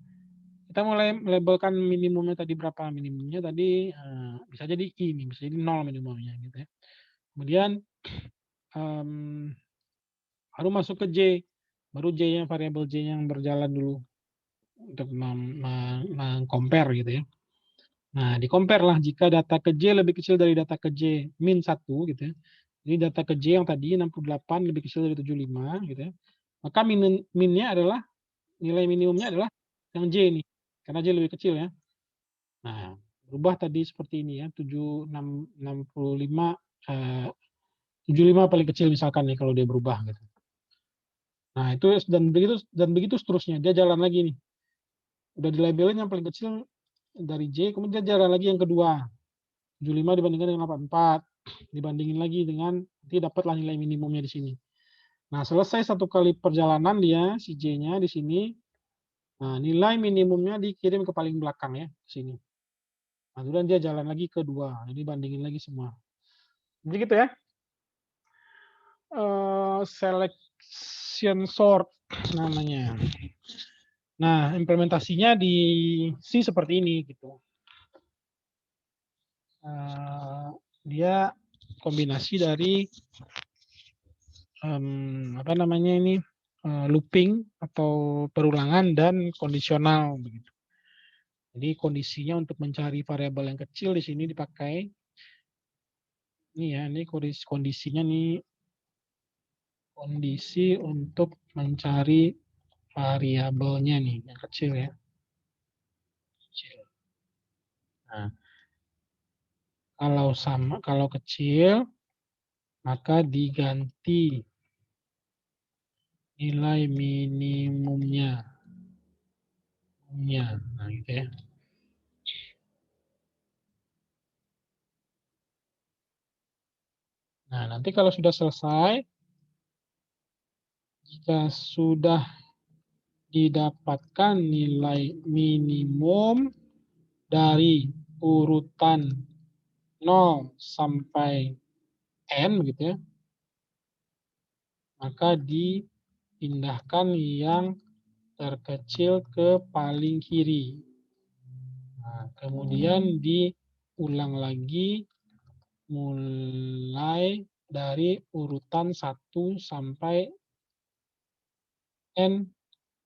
kita mulai melabelkan minimumnya tadi berapa. Minimumnya tadi bisa jadi I nih, bisa jadi 0 minimumnya gitu ya. Kemudian baru masuk ke J. Baru J-nya, variabel J yang berjalan dulu untuk meng-compare gitu ya. Nah, di-compare lah jika data ke J lebih kecil dari data ke J min 1 gitu ya. Jadi data ke J yang tadi 68 lebih kecil dari 75 gitu ya. Maka min-nya adalah, nilai minimumnya adalah yang J nih. Karena J lebih kecil ya. Nah, berubah tadi seperti ini ya, 65 paling kecil misalkan nih kalau dia berubah gitu. Nah, itu dan begitu seterusnya. Dia jalan lagi nih. Udah dilabelin yang paling kecil dari J, kemudian dia jalan lagi yang kedua. 75 dibandingkan dengan 84. Dibandingin lagi dengan, nanti dapatlah nilai minimumnya di sini. Nah, selesai satu kali perjalanan dia, si J-nya di sini. Nah, nilai minimumnya dikirim ke paling belakang ya, ke sini. Nah, kemudian dia jalan lagi ke 2. Jadi bandingin lagi semua. Jadi gitu ya. Selection sort namanya. Nah, implementasinya di C seperti ini gitu. Dia kombinasi dari apa namanya ini, looping atau perulangan dan kondisional begitu. Jadi kondisinya untuk mencari variabel yang kecil di sini dipakai ini ya, ini kondisinya nih, kondisi untuk mencari variabelnya nih yang kecil ya. Kecil. Nah, kalau kecil maka diganti nilai minimumnya. Nah, gitu ya. Nah, nanti kalau sudah selesai, jika sudah didapatkan nilai minimum dari urutan 0 sampai N gitu ya, maka dipindahkan yang terkecil ke paling kiri. Nah, kemudian diulang lagi mulai dari urutan 1 sampai N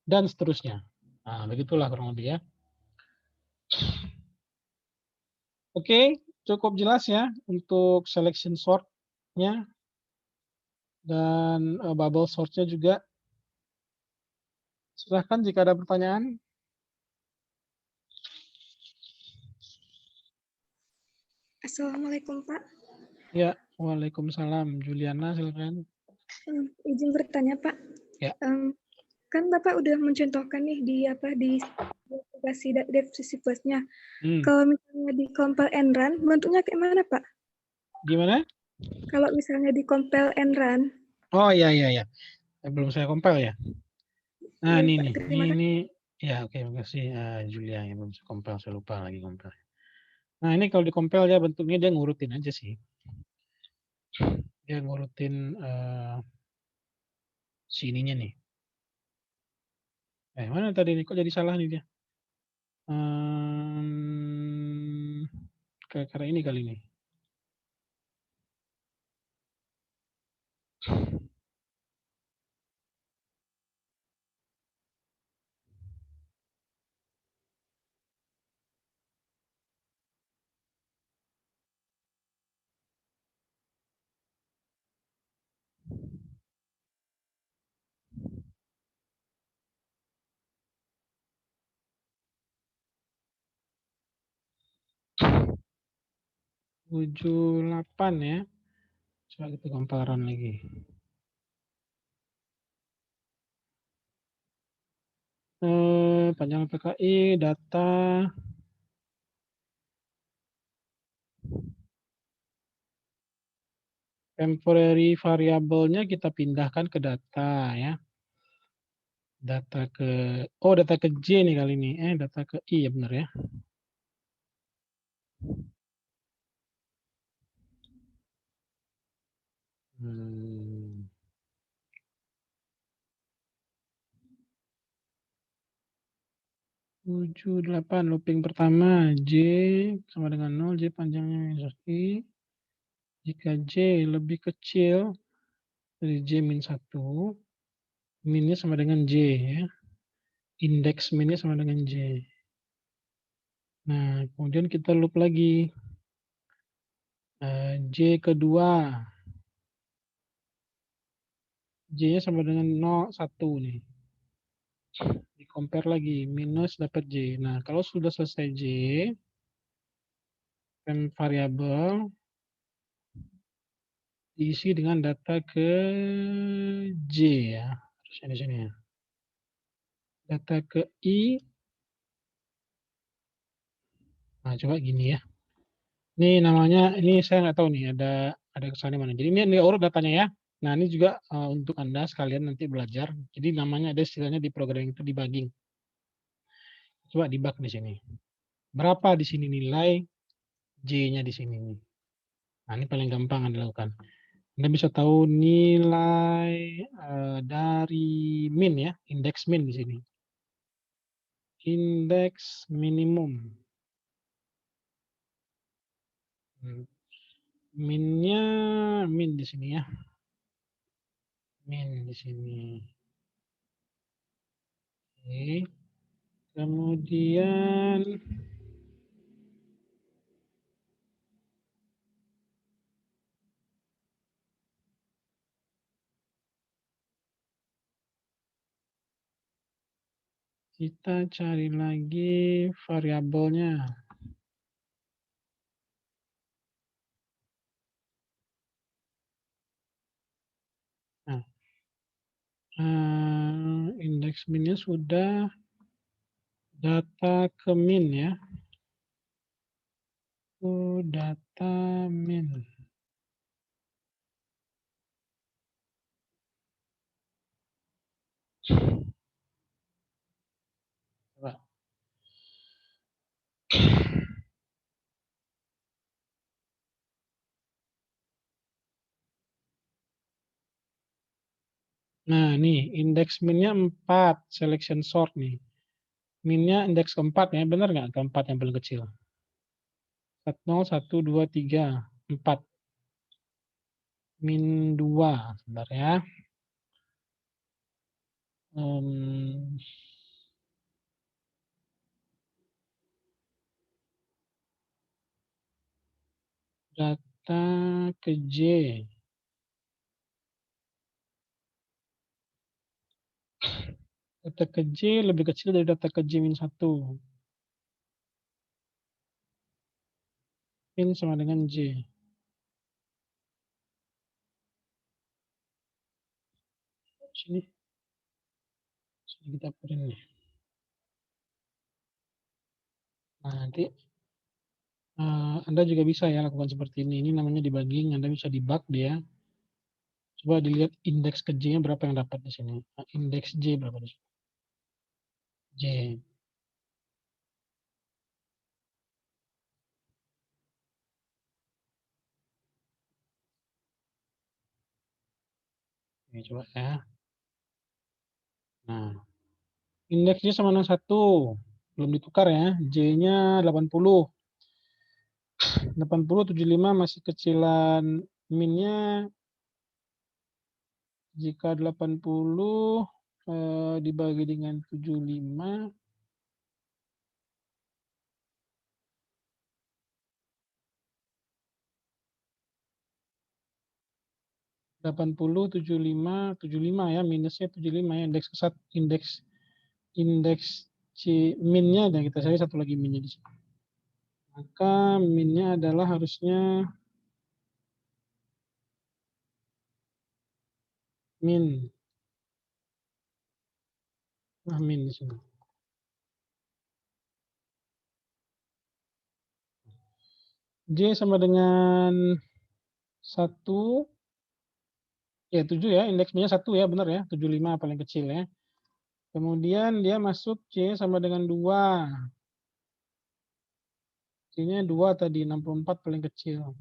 dan seterusnya. Nah, begitulah kurang lebih ya. Oke, cukup jelas ya untuk selection sort-nya dan bubble sort-nya juga. Silahkan jika ada pertanyaan. Assalamualaikum Pak. Ya, waalaikumsalam. Juliana, silakan. Izin bertanya Pak. Ya. Kan Bapak udah mencontohkan nih di aplikasi DevSysWorks-nya. Kalau misalnya di compile and run, bentuknya kayak mana Pak? Gimana? Kalau misalnya di compile and run. Oh iya. Belum saya compile ya. Nah ini ya oke, makasih Julia yang belum saya compile, saya lupa lagi compile. Nah ini kalau di compile ya bentuknya dia ngurutin aja sih. Dia ngurutin sininya nih. Mana tadi nih? Kok jadi salah nih dia? Karena ini kali nih. Tujuh 8 ya. Coba kita comparan lagi. Panjang PKI, data, temporary variabelnya kita pindahkan ke data ya. Data ke J nih kali ini. Data ke I ya benar ya. Hmm. 7, 8, looping pertama, J sama dengan 0, J panjangnya minus I. Jika J lebih kecil dari J min 1, minnya sama dengan J ya. Indeks minnya sama dengan J. Nah, kemudian kita loop lagi. J kedua. J-nya sama dengan 0, 1 nih. Di compare lagi, minus dapat J. Nah, kalau sudah selesai J, variabel diisi dengan data ke J ya. Harusnya di sini ya. Data ke I. Nah, coba gini ya. Ini namanya, ini saya nggak tahu nih ada kesannya mana. Jadi ini urut datanya ya. Nah, ini juga untuk Anda sekalian nanti belajar. Jadi namanya ada istilahnya di programming itu debugging. Coba debug di sini. Berapa di sini nilai J-nya di sini nih. Nah, ini paling gampang Anda lakukan. Anda bisa tahu nilai dari min ya, indeks min di sini. Indeks minimum. Minnya min di sini ya. Min di sini. Oke. Kemudian kita cari lagi variabelnya. Nah, indeks minnya sudah, data ke min ya. Data min. Coba. Nah, nih indeks minnya 4, selection sort nih. Minnya indeks keempat ya, benar nggak? Keempat yang paling kecil. 0, 1, 2, 3, 4. Min 2, sebentar ya. Data ke J. Data ke J lebih kecil dari data ke J min 1. Min sama dengan J. Sini kita print nih. Nah, nanti Anda juga bisa ya lakukan seperti ini. Ini namanya debugging. Anda bisa debug dia. Coba dilihat indeks ke J-nya berapa yang dapat di sini. Nah, indeks J berapa di sini? J. Ini coba ya. Nah, indeksnya sama dengan 1. Belum ditukar ya. J-nya 80. 80, 75 masih kecilan min-nya. Jika 80 dibagi dengan 75, 80, 75 ya, minusnya 75 ya, indeks C minnya, dan kita cari satu lagi minnya di sini. Maka minnya adalah harusnya min. Nah, min di sini. J sama dengan 1, ya 7 ya, indeks minnya 1 ya, benar ya, 75 paling kecil ya. Kemudian dia masuk C sama dengan 2. C-nya 2 tadi, 64 paling kecil.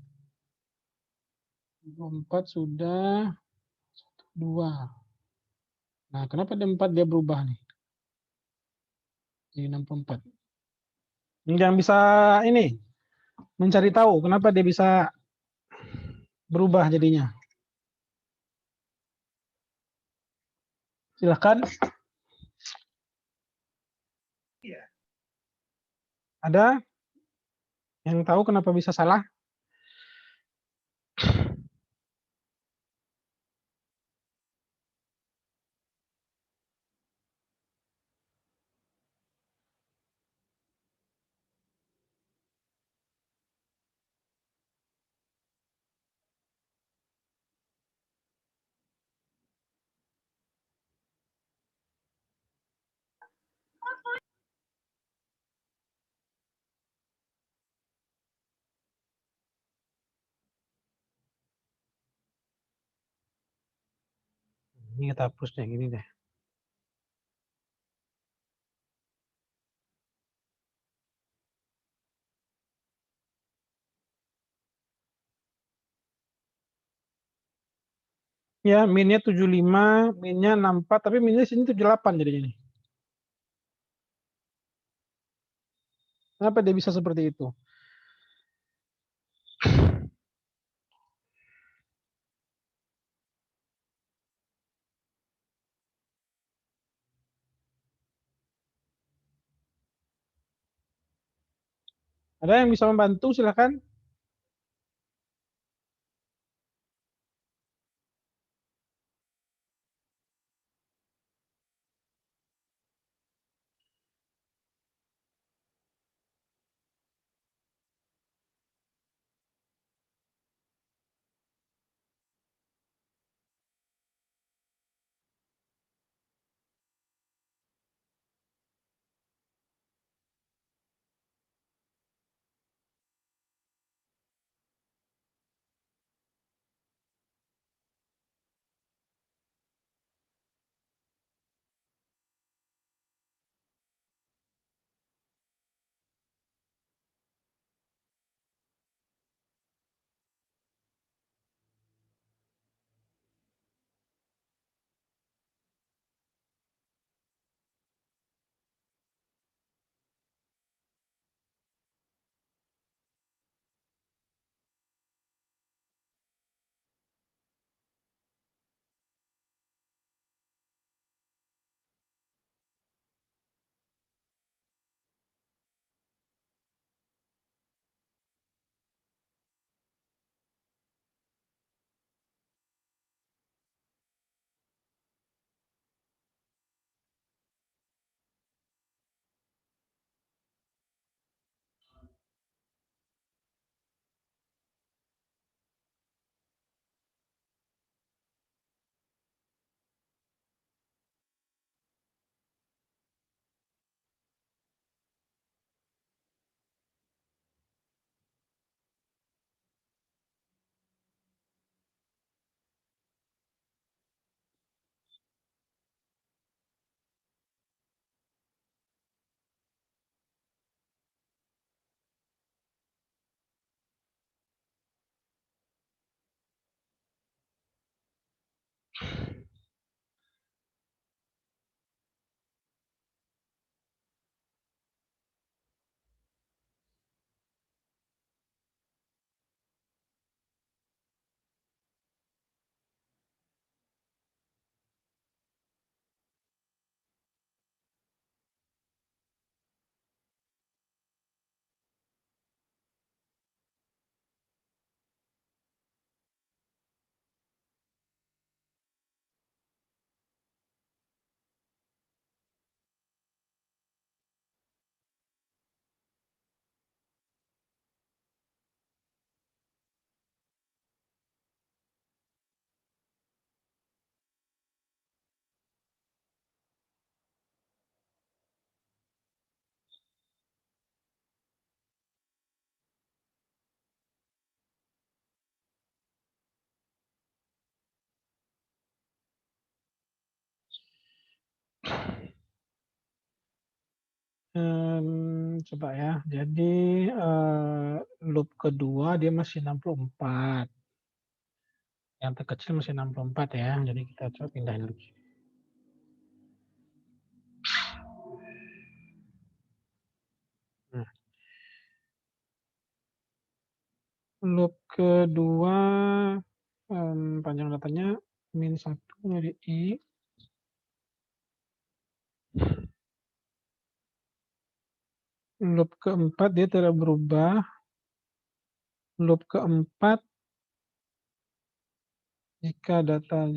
64 sudah 2. Nah, kenapa di 4 dia berubah nih? Jadi 64. Yang bisa ini, mencari tahu kenapa dia bisa berubah jadinya. Silahkan. Ada yang tahu kenapa bisa salah? Ini kita hapusnya gini deh. Ya, minnya 75, minnya 64, tapi minnya sini 78 jadinya nih. Kenapa dia bisa seperti itu? Ada yang bisa membantu, silakan. Coba ya. Jadi loop kedua dia masih 64. Yang terkecil masih 64 ya. Jadi kita coba pindahin dulu. Nah, loop kedua panjang datanya -1 dari I. Loop keempat dia tidak berubah. Loop keempat jika data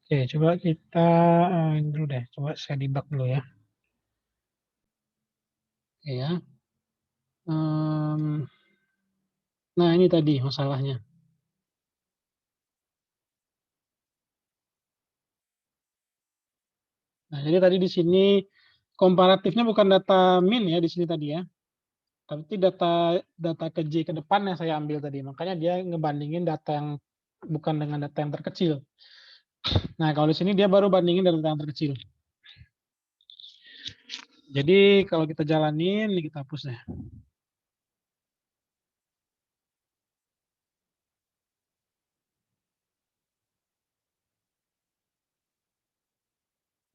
Oke, coba kita dulu deh. Coba saya debug dulu ya. Oke ya. Nah, ini tadi masalahnya. Nah, jadi tadi di sini komparatifnya bukan data min ya di sini tadi ya. Tapi data ke J ke depan yang saya ambil tadi. Makanya dia ngebandingin data yang bukan dengan data yang terkecil. Nah, kalau di sini dia baru bandingin data yang terkecil. Jadi kalau kita jalanin, ini kita hapus deh.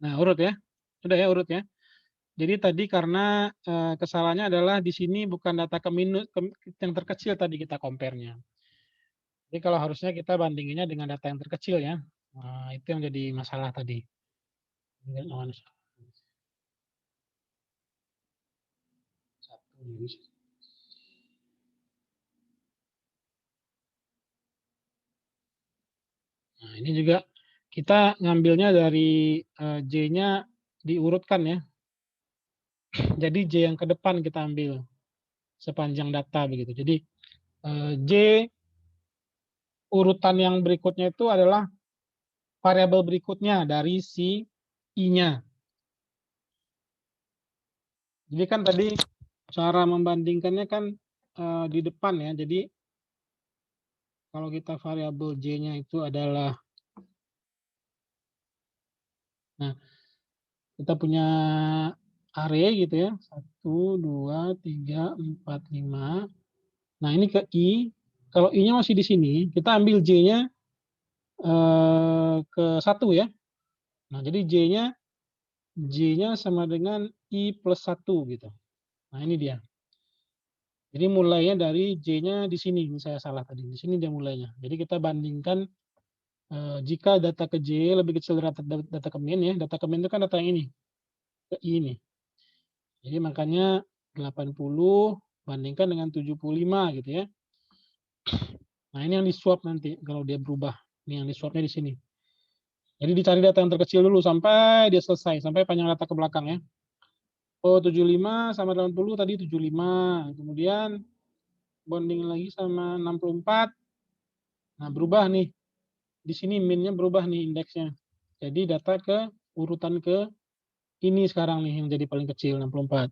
Nah, urut ya. Sudah ya, urut ya. Jadi tadi karena kesalahannya adalah di sini bukan data yang terkecil tadi kita compare-nya. Jadi kalau harusnya kita bandinginnya dengan data yang terkecil ya. Nah, itu yang jadi masalah tadi. Nah, ini juga kita ngambilnya dari J-nya diurutkan ya. Jadi J yang ke depan kita ambil sepanjang data begitu. Jadi J urutan yang berikutnya itu adalah variabel berikutnya dari si I-nya. Jadi kan tadi cara membandingkannya kan di depan ya. Jadi kalau kita variabel J-nya itu adalah, nah kita punya array gitu ya, 1, 2, 3, 4, 5. Nah ini ke I, kalau I-nya masih di sini, kita ambil J-nya ke 1 ya. Nah jadi J-nya sama dengan I plus 1 gitu. Nah ini dia. Jadi mulainya dari J-nya di sini, ini saya salah tadi, di sini dia mulainya. Jadi kita bandingkan jika data ke J lebih kecil dari data ke min ya, data ke min itu kan data yang ini, ke I ini. Jadi makanya 80 bandingkan dengan 75 gitu ya. Nah ini yang di swap nanti kalau dia berubah. Ini yang di swapnya di sini. Jadi dicari data yang terkecil dulu sampai dia selesai, sampai panjang data ke belakang ya. Oh 75 sama 80 tadi 75. Kemudian bonding lagi sama 64. Nah berubah nih. Di sini min-nya berubah nih indeksnya. Jadi data ke urutan ke ini sekarang nih yang jadi paling kecil 64.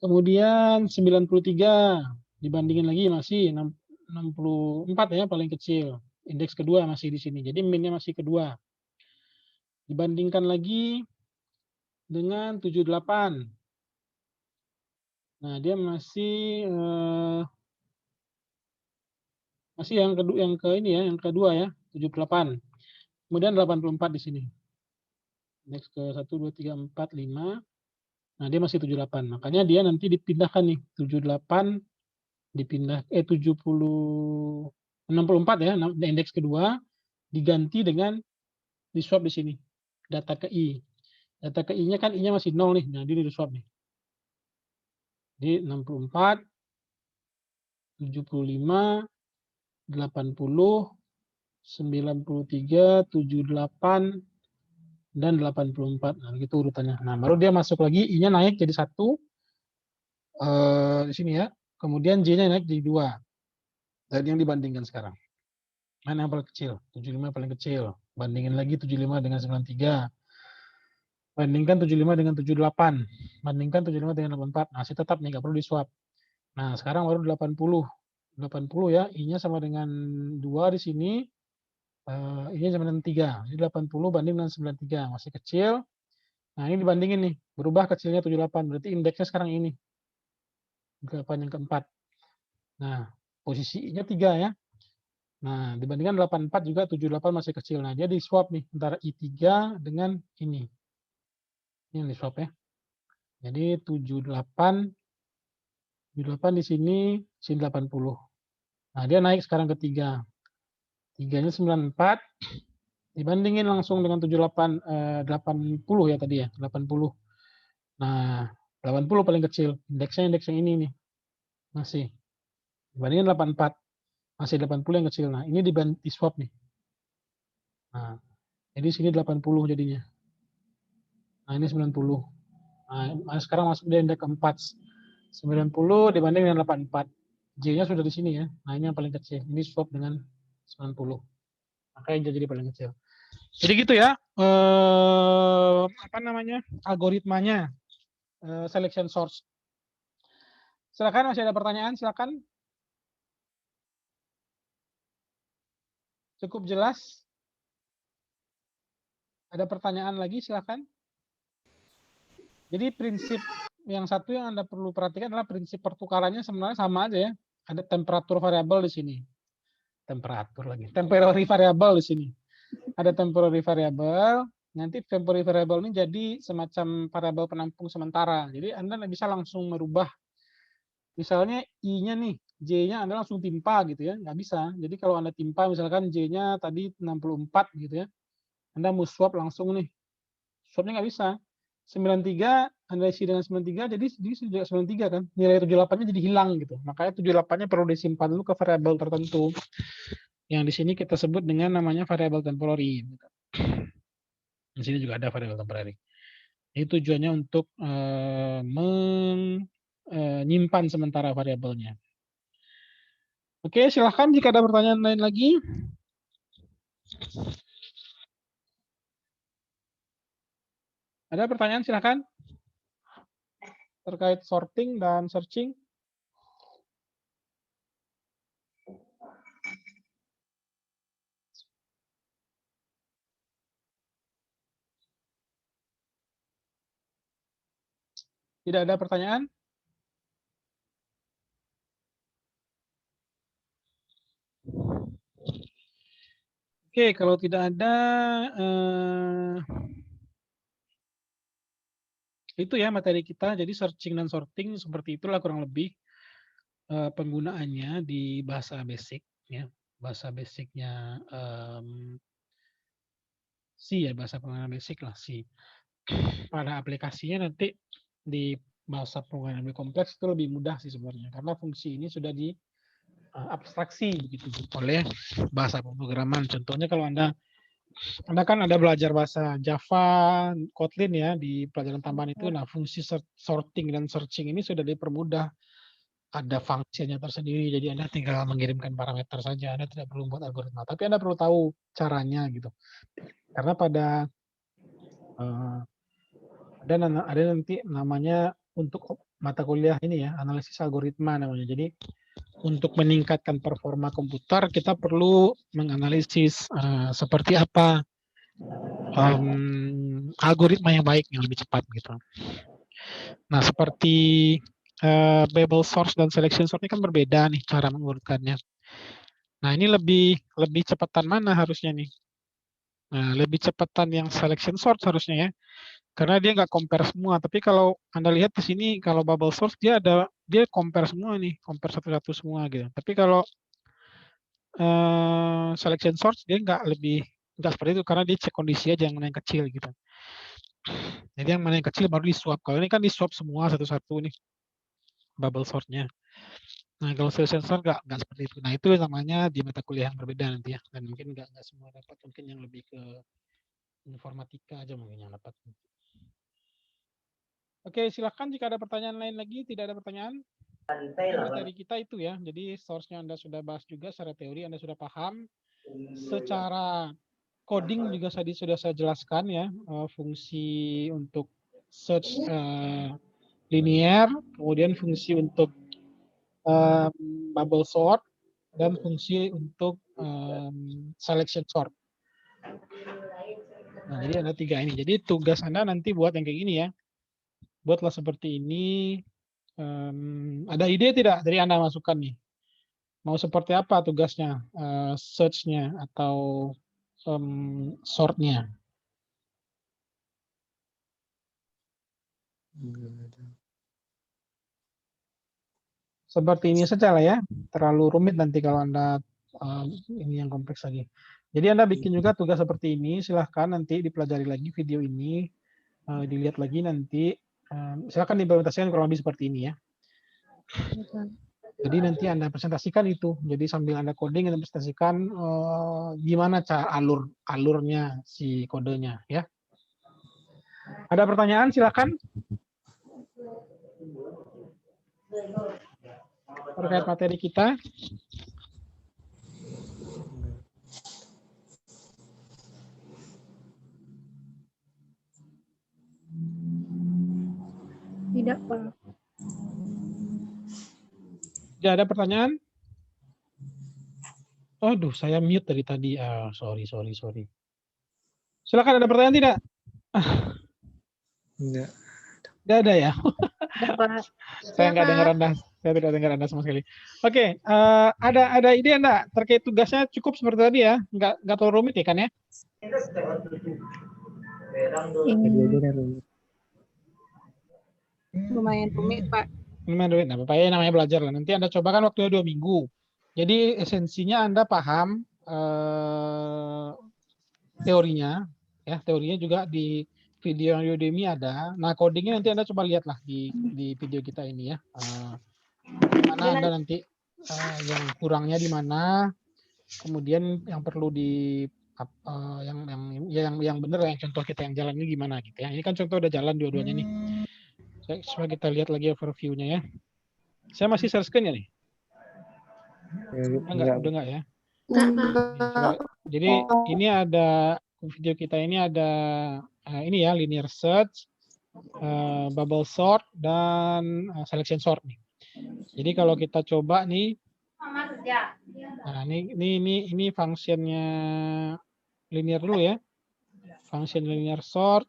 Kemudian 93 dibandingin lagi masih 64 ya paling kecil. Indeks kedua masih di sini. Jadi min-nya masih kedua. Dibandingkan lagi dengan 78. Nah, dia masih Masih yang kedua, yang kedua ya, 78. Kemudian 84 di sini. Indeks ke 1, 2, 3, 4, 5. Nah, dia masih 78. Makanya dia nanti dipindahkan nih, 78 dipindah 64 ya, indeks kedua diganti dengan di swap di sini. Data ke I. Data ke I-nya kan I-nya masih 0 nih. Nah, dia di swap nih. Jadi 64, 75, 80, 93, 78, dan 84. Nah, gitu urutannya. Nah, baru dia masuk lagi, I-nya naik jadi 1. Di sini ya. Kemudian J-nya naik jadi 2. Dan yang dibandingkan sekarang. Mana yang paling kecil? 75 paling kecil. Bandingin lagi 75 dengan 93. Bandingkan 75 dengan 78. Bandingkan 75 dengan 84. Masih tetap nih, nggak perlu di-swap. Nah, sekarang baru 80. 80 ya, I-nya sama dengan 2 di sini. I-nya sama dengan 3. Jadi 80 banding dengan 93. Masih kecil. Nah, ini dibandingin nih. Berubah kecilnya 78. Berarti indeksnya sekarang ini. 8 yang keempat. Nah, posisi I-nya 3 ya. Nah, dibandingkan 84 juga 78 masih kecil. Nah, dia di-swap nih antara I3 dengan ini. Ini yang di-swap ya. Jadi 78 di sini 80. Nah, dia naik sekarang ke 3. 3-nya 94 dibandingin langsung dengan 80 ya tadi ya, 80. Nah, 80 paling kecil. Indeksnya indeks yang ini nih. Masih. Dibandingin 84. Masih 80 yang kecil. Nah, ini di-swap nih. Nah, jadi sini 80 jadinya. Nah, ini 90. Nah, sekarang masuk di indeks keempat. 90 dibanding dengan 84. J-nya sudah di sini ya. Nah, ini yang paling kecil. Ini swap dengan 90. Makanya jadi paling kecil. Jadi gitu ya. Algoritmanya selection source. Silakan, masih ada pertanyaan? Silakan. Cukup jelas? Ada pertanyaan lagi? Silakan. Jadi prinsip yang satu yang Anda perlu perhatikan adalah prinsip pertukarannya sebenarnya sama aja ya. Ada temperatur variabel di sini. Temporary variable di sini. Ada temporary variable. Nanti temporary variable ini jadi semacam variabel penampung sementara. Jadi Anda bisa langsung merubah. Misalnya I-nya nih, J-nya Anda langsung timpa gitu ya. Nggak bisa. Jadi kalau Anda timpa misalkan J-nya tadi 64 gitu ya. Anda mau swap langsung nih. Swapnya nggak bisa. 93 Anda isi dengan 93 jadi 93 kan. Nilai 78-nya jadi hilang gitu. Makanya 78-nya perlu disimpan dulu ke variabel tertentu. Yang di sini kita sebut dengan namanya variabel temporary. Di sini juga ada variabel temporary. Ini tujuannya untuk menyimpan sementara variabelnya. Oke, silahkan jika ada pertanyaan lain lagi. Ada pertanyaan silahkan. Terkait sorting dan searching. Tidak ada pertanyaan? Oke, kalau tidak ada, itu ya materi kita. Jadi searching dan sorting seperti itulah kurang lebih penggunaannya di bahasa basic. Ya. Bahasa basicnya C ya, bahasa penggunaan basic lah C. Pada aplikasinya nanti di bahasa penggunaan lebih kompleks itu lebih mudah sih sebenarnya. Karena fungsi ini sudah di abstraksi begitu oleh bahasa pemrograman. Contohnya kalau Anda kan ada belajar bahasa Java, Kotlin ya di pelajaran tambahan itu. Nah, fungsi sorting dan searching ini sudah dipermudah. Ada fungsinya tersendiri, jadi Anda tinggal mengirimkan parameter saja. Anda tidak perlu buat algoritma, tapi Anda perlu tahu caranya gitu. Karena pada ada nanti namanya untuk mata kuliah ini ya, analisis algoritma namanya. Jadi untuk meningkatkan performa komputer, kita perlu menganalisis seperti apa algoritma yang baik, yang lebih cepat gitu. Nah, seperti Babel source dan selection source ini kan berbeda nih cara mengurutkannya. Nah, ini lebih cepatan mana harusnya nih? Nah, lebih cepatan yang selection sort harusnya ya. Karena dia nggak compare semua. Tapi kalau Anda lihat di sini, kalau bubble sort dia compare semua nih, compare satu-satu semua gitu. Tapi kalau selection sort dia nggak seperti itu karena dia cek kondisi aja yang mana yang kecil gitu. Jadi yang mana yang kecil baru di swap. Kalau ini kan di swap semua satu-satu nih bubble sortnya. Nah, kalau selection sort nggak seperti itu. Nah, itu namanya di mata kuliah yang berbeda nanti ya. Dan mungkin nggak semua dapat, mungkin yang lebih ke informatika aja mungkin yang dapat. Oke, silakan jika ada pertanyaan lain lagi. Tidak ada pertanyaan? Materi kita itu ya. Jadi source-nya Anda sudah bahas juga secara teori, Anda sudah paham. Secara coding juga sudah saya jelaskan ya, fungsi untuk search linear, kemudian fungsi untuk bubble sort, dan fungsi untuk selection sort. Nah, jadi ada 3 ini. Jadi tugas Anda nanti buat yang kayak gini ya. Buatlah seperti ini. Ada ide tidak dari Anda masukan nih? Mau seperti apa tugasnya, search-nya atau sort-nya? Seperti ini saja lah ya. Terlalu rumit nanti kalau Anda ini yang kompleks lagi. Jadi Anda bikin juga tugas seperti ini. Silahkan nanti dipelajari lagi video ini. Dilihat lagi nanti. Silahkan diimplementasikan kurang lebih seperti ini ya. Jadi nanti Anda presentasikan itu. Jadi sambil Anda coding, Anda presentasikan gimana cara alurnya si kodenya ya. Ada pertanyaan silakan. Terkait materi kita. Tidak, Pak. Tidak ada pertanyaan? Aduh, saya mute dari tadi. Sorry. Silakan, ada pertanyaan tidak? Enggak. Tidak ada ya? Pak. Saya nggak dengar Anda. Saya tidak dengar Anda sama sekali. Oke, ada ide Anda terkait tugasnya cukup seperti tadi ya? Nggak terlalu rumit ya kan ya? Lumayan rumit, Pak. Lumayan rumit, nah, Bapak ya namanya belajar lah. Nanti Anda coba kan waktunya 2 minggu. Jadi esensinya Anda paham teorinya, ya teorinya juga di video yang Udemy ada. Nah codingnya nanti Anda coba lihatlah di video kita ini ya. Mana Anda nanti yang kurangnya di mana, kemudian yang perlu di yang benar yang contoh kita yang jalan ini gimana gitu ya. Ini kan contoh udah jalan dua-duanya nih. Coba kita lihat lagi overview-nya ya. Saya masih share screen ya nih? Udah enggak ya? Jadi ini ada video kita ini ada ini ya linear search, bubble sort dan selection sort nih. Jadi kalau kita coba nih, nah ini fungsinya linear dulu ya, function linear sort.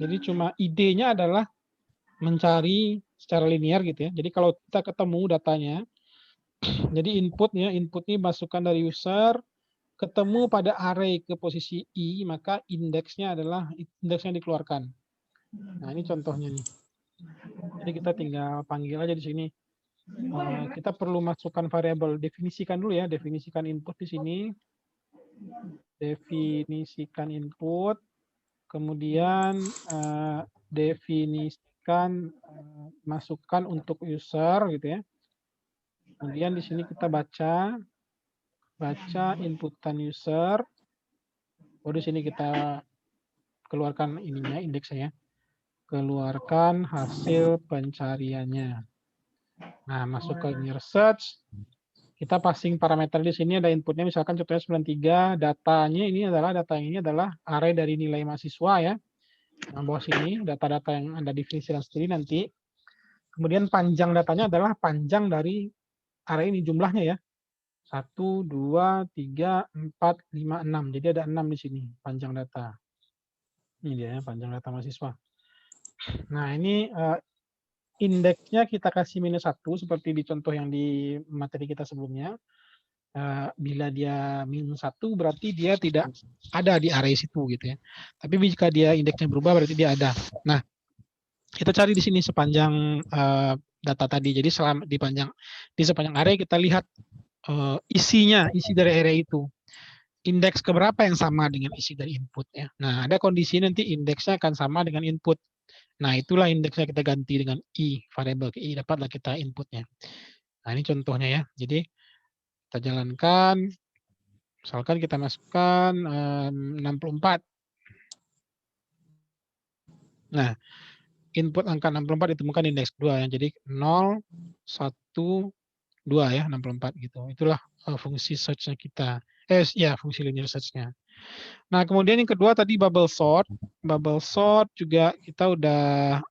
Jadi cuma idenya adalah mencari secara linear gitu ya. Jadi kalau kita ketemu datanya, jadi input ini masukan dari user, ketemu pada array ke posisi I, maka indeksnya adalah indeksnya dikeluarkan. Nah, ini contohnya nih. Jadi kita tinggal panggil aja di sini. Kita perlu masukkan variabel, definisikan dulu ya, definisikan input di sini. Definisikan input, kemudian definisikan masukan untuk user gitu ya. Kemudian di sini kita baca inputan user. Oh, di sini kita keluarkan ininya, indeksnya ya. Keluarkan hasil pencariannya. Nah, masuk ke linear search. Kita passing parameter di sini ada inputnya misalkan contohnya 93, datanya ini adalah array dari nilai mahasiswa ya. Nah, bawah sini data-data yang Anda definisikan sendiri nanti. Kemudian panjang datanya adalah panjang dari array ini jumlahnya ya. 1, 2, 3, 4, 5, 6. Jadi ada 6 di sini panjang data. Ini dia ya, panjang data mahasiswa. Nah, ini indeksnya kita kasih -1 seperti di contoh yang di materi kita sebelumnya. Bila dia -1 berarti dia tidak ada di area situ gitu ya. Tapi jika dia indeksnya berubah berarti dia ada. Nah, kita cari di sini sepanjang data tadi. Jadi di sepanjang area kita lihat isi dari area itu. Indeks keberapa yang sama dengan isi dari input ya. Nah, ada kondisi nanti indeksnya akan sama dengan input. Nah, itulah indeksnya kita ganti dengan i, variabel i, dapatlah kita inputnya. Nah, ini contohnya ya. Jadi kita jalankan, misalkan kita masukkan 64. Nah, input angka 64 ditemukan indeks 2 ya. Jadi 0, 1, 2 ya, 64 gitu. Itulah fungsi search-nya kita. Ya, fungsi linear search-nya. Nah, kemudian yang kedua tadi bubble sort. Bubble sort juga kita udah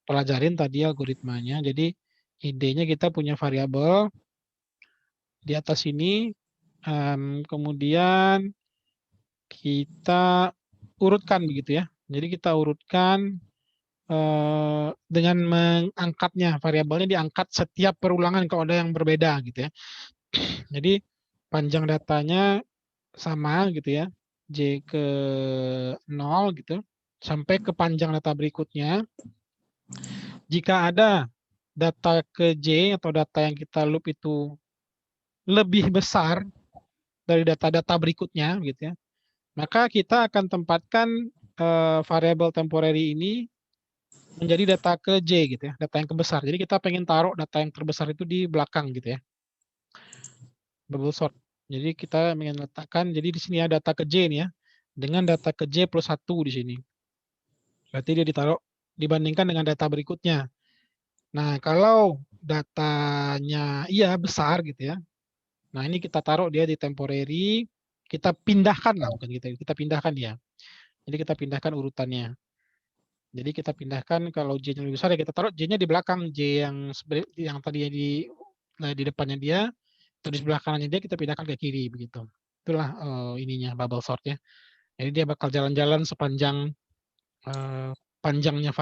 pelajarin tadi algoritmanya. Jadi idenya kita punya variabel di atas ini, kemudian kita urutkan begitu ya. Jadi kita urutkan dengan mengangkatnya, variabelnya diangkat setiap perulangan kalau ada yang berbeda gitu ya. Jadi panjang datanya sama gitu ya, J ke 0 gitu, sampai ke panjang data berikutnya. Jika ada data ke J atau data yang kita loop itu lebih besar dari data-data berikutnya gitu ya, maka kita akan tempatkan variabel temporary ini menjadi data ke J gitu ya, data yang kebesar. Jadi kita pengen taruh data yang terbesar itu di belakang gitu ya. Bubble sort. Jadi kita ingin letakkan, jadi di sini ada data ke J nih ya, dengan data ke J plus 1 di sini. Berarti dia ditaruh dibandingkan dengan data berikutnya. Nah, kalau datanya iya besar gitu ya. Nah, ini kita taruh dia di temporary, kita pindahkan lah, bukan kita pindahkan dia. Jadi kita pindahkan urutannya. Jadi kita pindahkan kalau J-nya lebih besar ya kita taruh J-nya di belakang, J yang tadinya di depannya dia, atau di sebelah kanannya dia kita pindahkan ke kiri begitu. Itulah ininya bubble sort ya. Jadi dia bakal jalan-jalan sepanjang panjangnya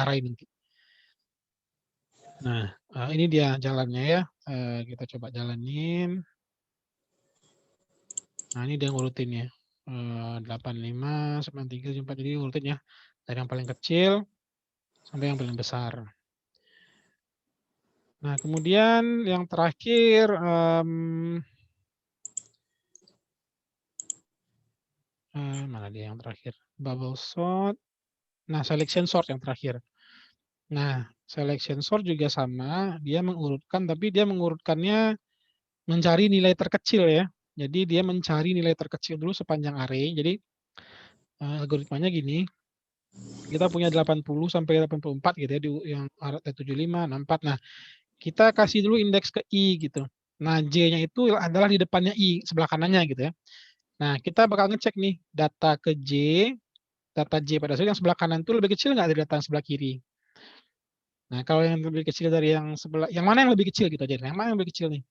array nanti. Nah, ini dia jalannya ya. Kita coba jalanin. Nah, ini dia ngurutin ya. 85, 93, 94, jadi urutin ya. Dari yang paling kecil sampai yang paling besar. Nah, kemudian yang terakhir, mana dia yang terakhir? Bubble sort. Nah, selection sort yang terakhir. Nah, selection sort juga sama, dia mengurutkan, tapi dia mengurutkannya mencari nilai terkecil ya. Jadi dia mencari nilai terkecil dulu sepanjang array. Jadi algoritmanya gini, kita punya 80 sampai 84 gitu ya, yang 75, 64. Nah, kita kasih dulu indeks ke I gitu. Nah, J-nya itu adalah di depannya I, sebelah kanannya gitu ya. Nah, kita bakal ngecek nih, data ke J, data J pada saat yang sebelah kanan itu lebih kecil nggak dari data yang sebelah kiri? Nah, kalau yang lebih kecil dari yang sebelah, yang mana yang lebih kecil gitu aja. Yang mana yang lebih kecil nih?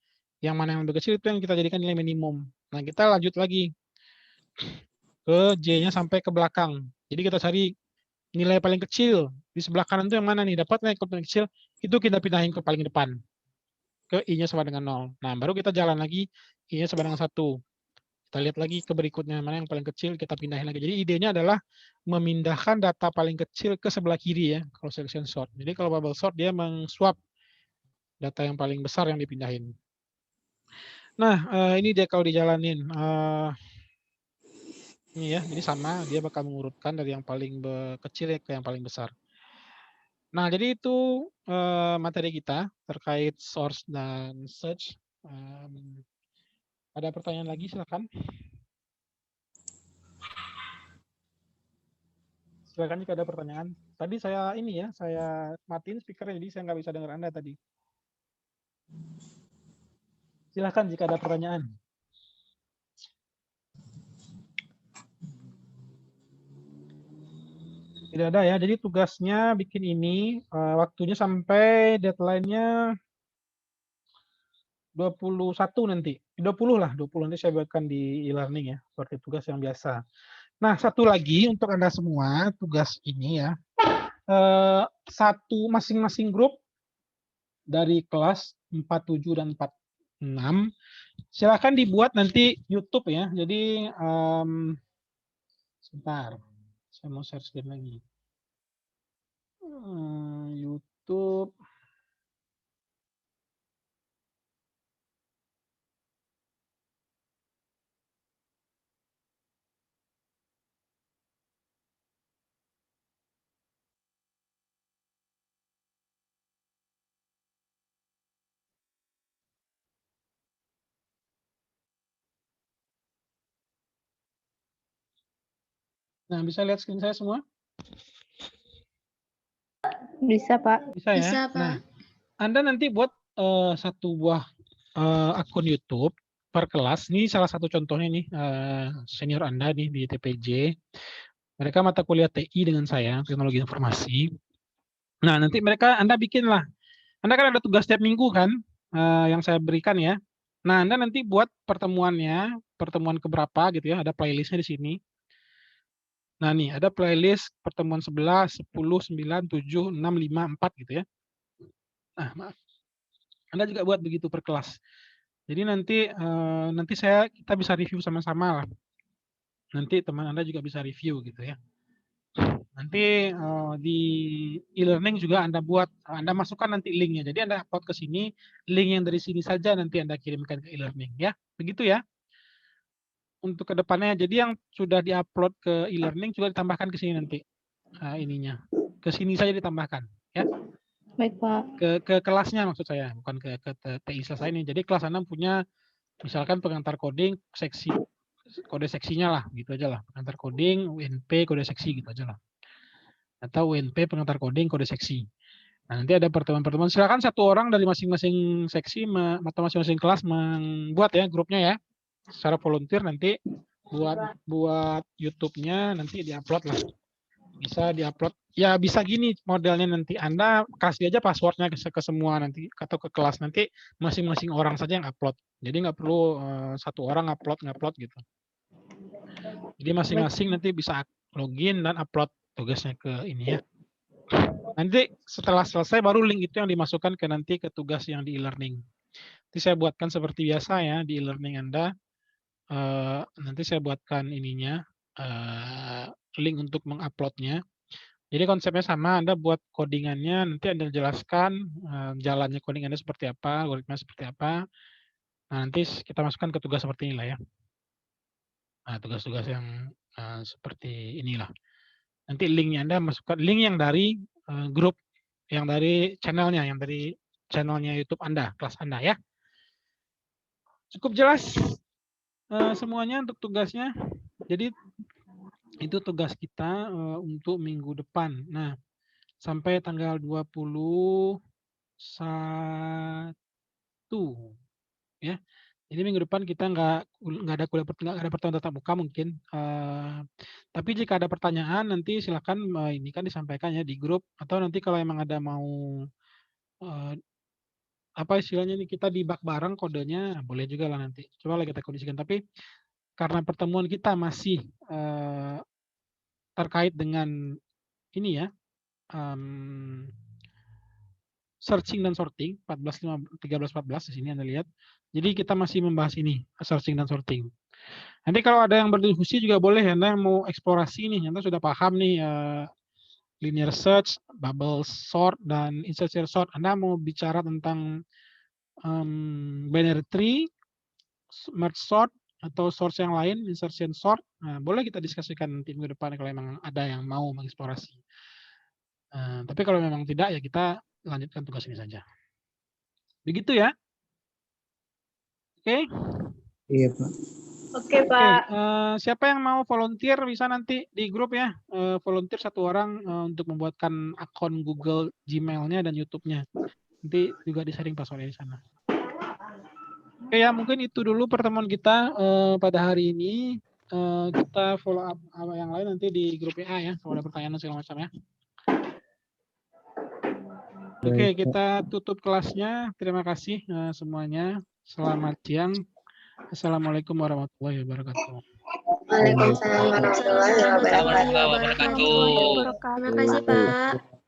Yang mana yang lebih kecil itu yang kita jadikan nilai minimum. Nah, kita lanjut lagi ke J-nya sampai ke belakang. Jadi kita cari nilai paling kecil di sebelah kanan itu yang mana nih? Dapat nilai paling kecil, itu kita pindahin ke paling depan. Ke I-nya sama dengan 0. Nah, baru kita jalan lagi, I-nya sama dengan 1. Kita lihat lagi ke berikutnya, mana yang paling kecil, kita pindahin lagi. Jadi idenya adalah memindahkan data paling kecil ke sebelah kiri ya, kalau selection sort. Jadi kalau bubble sort, dia meng-swap data yang paling besar yang dipindahin. Nah, ini dia kalau dijalanin. Ini ya, jadi sama, dia bakal mengurutkan dari yang paling kecil ke yang paling besar. Nah, jadi itu materi kita terkait source dan search. Ada pertanyaan lagi, silakan. Silakan jika ada pertanyaan. Tadi saya matiin speakernya, jadi saya nggak bisa dengar Anda tadi. Silakan jika ada pertanyaan. Tidak ada ya, jadi tugasnya bikin ini, waktunya sampai deadline-nya 21 nanti. 20 lah, 20 nanti saya buatkan di e-learning ya, seperti tugas yang biasa. Nah, satu lagi untuk Anda semua, tugas ini ya, satu masing-masing grup dari kelas 47 dan 4 Silakan dibuat nanti YouTube ya. Jadi sebentar, saya mau share screen lagi. YouTube. Nah, bisa lihat screen saya semua? Bisa, Pak. Bisa ya? Bisa, Pak. Nah, Anda nanti buat satu buah akun YouTube per kelas. Ini salah satu contohnya nih, senior Anda nih di TPJ. Mereka mata kuliah TI dengan saya, teknologi informasi. Nah, nanti Anda bikinlah. Anda kan ada tugas setiap minggu kan, yang saya berikan ya. Nah, Anda nanti buat pertemuannya, pertemuan keberapa gitu ya, ada playlistnya di sini. Nah nih, ada playlist pertemuan 11, 10, 9, 7, 6, 5, 4 gitu ya. Nah, maaf. Anda juga buat begitu per kelas. Jadi nanti kita bisa review sama-sama lah. Nanti teman Anda juga bisa review gitu ya. Nanti di e-learning juga Anda masukkan nanti linknya. Jadi Anda upload ke sini, link yang dari sini saja nanti Anda kirimkan ke e-learning ya. Begitu ya. Untuk kedepannya, jadi yang sudah diupload ke e-learning juga ditambahkan ke sini nanti ininya. Ke sini saja ditambahkan ya. Baik, Pak. Ke kelasnya maksud saya, bukan ke TI selesai ini. Jadi kelas Anda punya misalkan pengantar coding, seksi kode seksinya lah, gitu aja lah. Pengantar coding, UNP, kode seksi gitu aja lah. Atau UNP pengantar coding, kode seksi. Nah, nanti ada pertemuan-pertemuan. Silakan satu orang dari masing-masing seksi atau masing-masing kelas membuat ya grupnya ya. Secara volunteer nanti buat YouTube-nya nanti diupload lah. Bisa diupload. Ya bisa gini modelnya nanti. Anda kasih aja passwordnya ke semua nanti atau ke kelas nanti masing-masing orang saja yang upload. Jadi nggak perlu satu orang ngupload gitu. Jadi masing-masing nanti bisa login dan upload tugasnya ke ini ya. Nanti setelah selesai baru link itu yang dimasukkan ke tugas yang di e-learning. Nanti saya buatkan seperti biasa ya di e-learning Anda. Nanti saya buatkan ininya link untuk menguploadnya. Jadi konsepnya sama, Anda buat codingannya, nanti Anda jelaskan jalannya coding Anda seperti apa, algoritma seperti apa. Nah, nanti kita masukkan ke tugas seperti inilah ya. Nah, tugas-tugas yang seperti inilah. Nanti linknya Anda masukkan, link yang dari grup, yang dari channelnya YouTube Anda, kelas Anda ya. Cukup jelas semuanya untuk tugasnya. Jadi itu tugas kita untuk minggu depan. Nah, sampai tanggal 21 ya. Jadi minggu depan kita nggak ada pertemuan tatap muka mungkin. Tapi jika ada pertanyaan nanti silakan ini kan disampaikan ya di grup atau nanti kalau emang ada mau apa istilahnya nih kita debug bareng kodenya boleh juga lah nanti. Coba lagi kita kondisikan. Tapi karena pertemuan kita masih terkait dengan ini ya. Searching dan sorting 13, 13, 14 di sini Anda lihat. Jadi kita masih membahas ini searching dan sorting. Nanti kalau ada yang berdiskusi juga boleh Anda yang mau eksplorasi nih, Anda sudah paham nih linear search, bubble sort dan insertion sort. Anda mau bicara tentang binary tree, merge sort atau source yang lain, insertion sort. Nah, boleh kita diskusikan nanti minggu depan kalau memang ada yang mau mengeksplorasi. Tapi kalau memang tidak ya kita lanjutkan tugas ini saja. Begitu ya. Oke? Iya, Pak. Oke, Pak. Siapa yang mau volunteer bisa nanti di grup ya. Volunteer satu orang untuk membuatkan akun Google Gmail-nya dan YouTube-nya. Nanti juga di-sharing passwordnya di sana. Oke ya, mungkin itu dulu pertemuan kita pada hari ini. Kita follow up yang lain nanti di grup WA ya. Kalau ada pertanyaan segala macam ya. Oke, kita tutup kelasnya. Terima kasih semuanya. Selamat siang. Assalamualaikum warahmatullahi wabarakatuh. Waalaikumsalam warahmatullahi wabarakatuh. Terima kasih, Pak.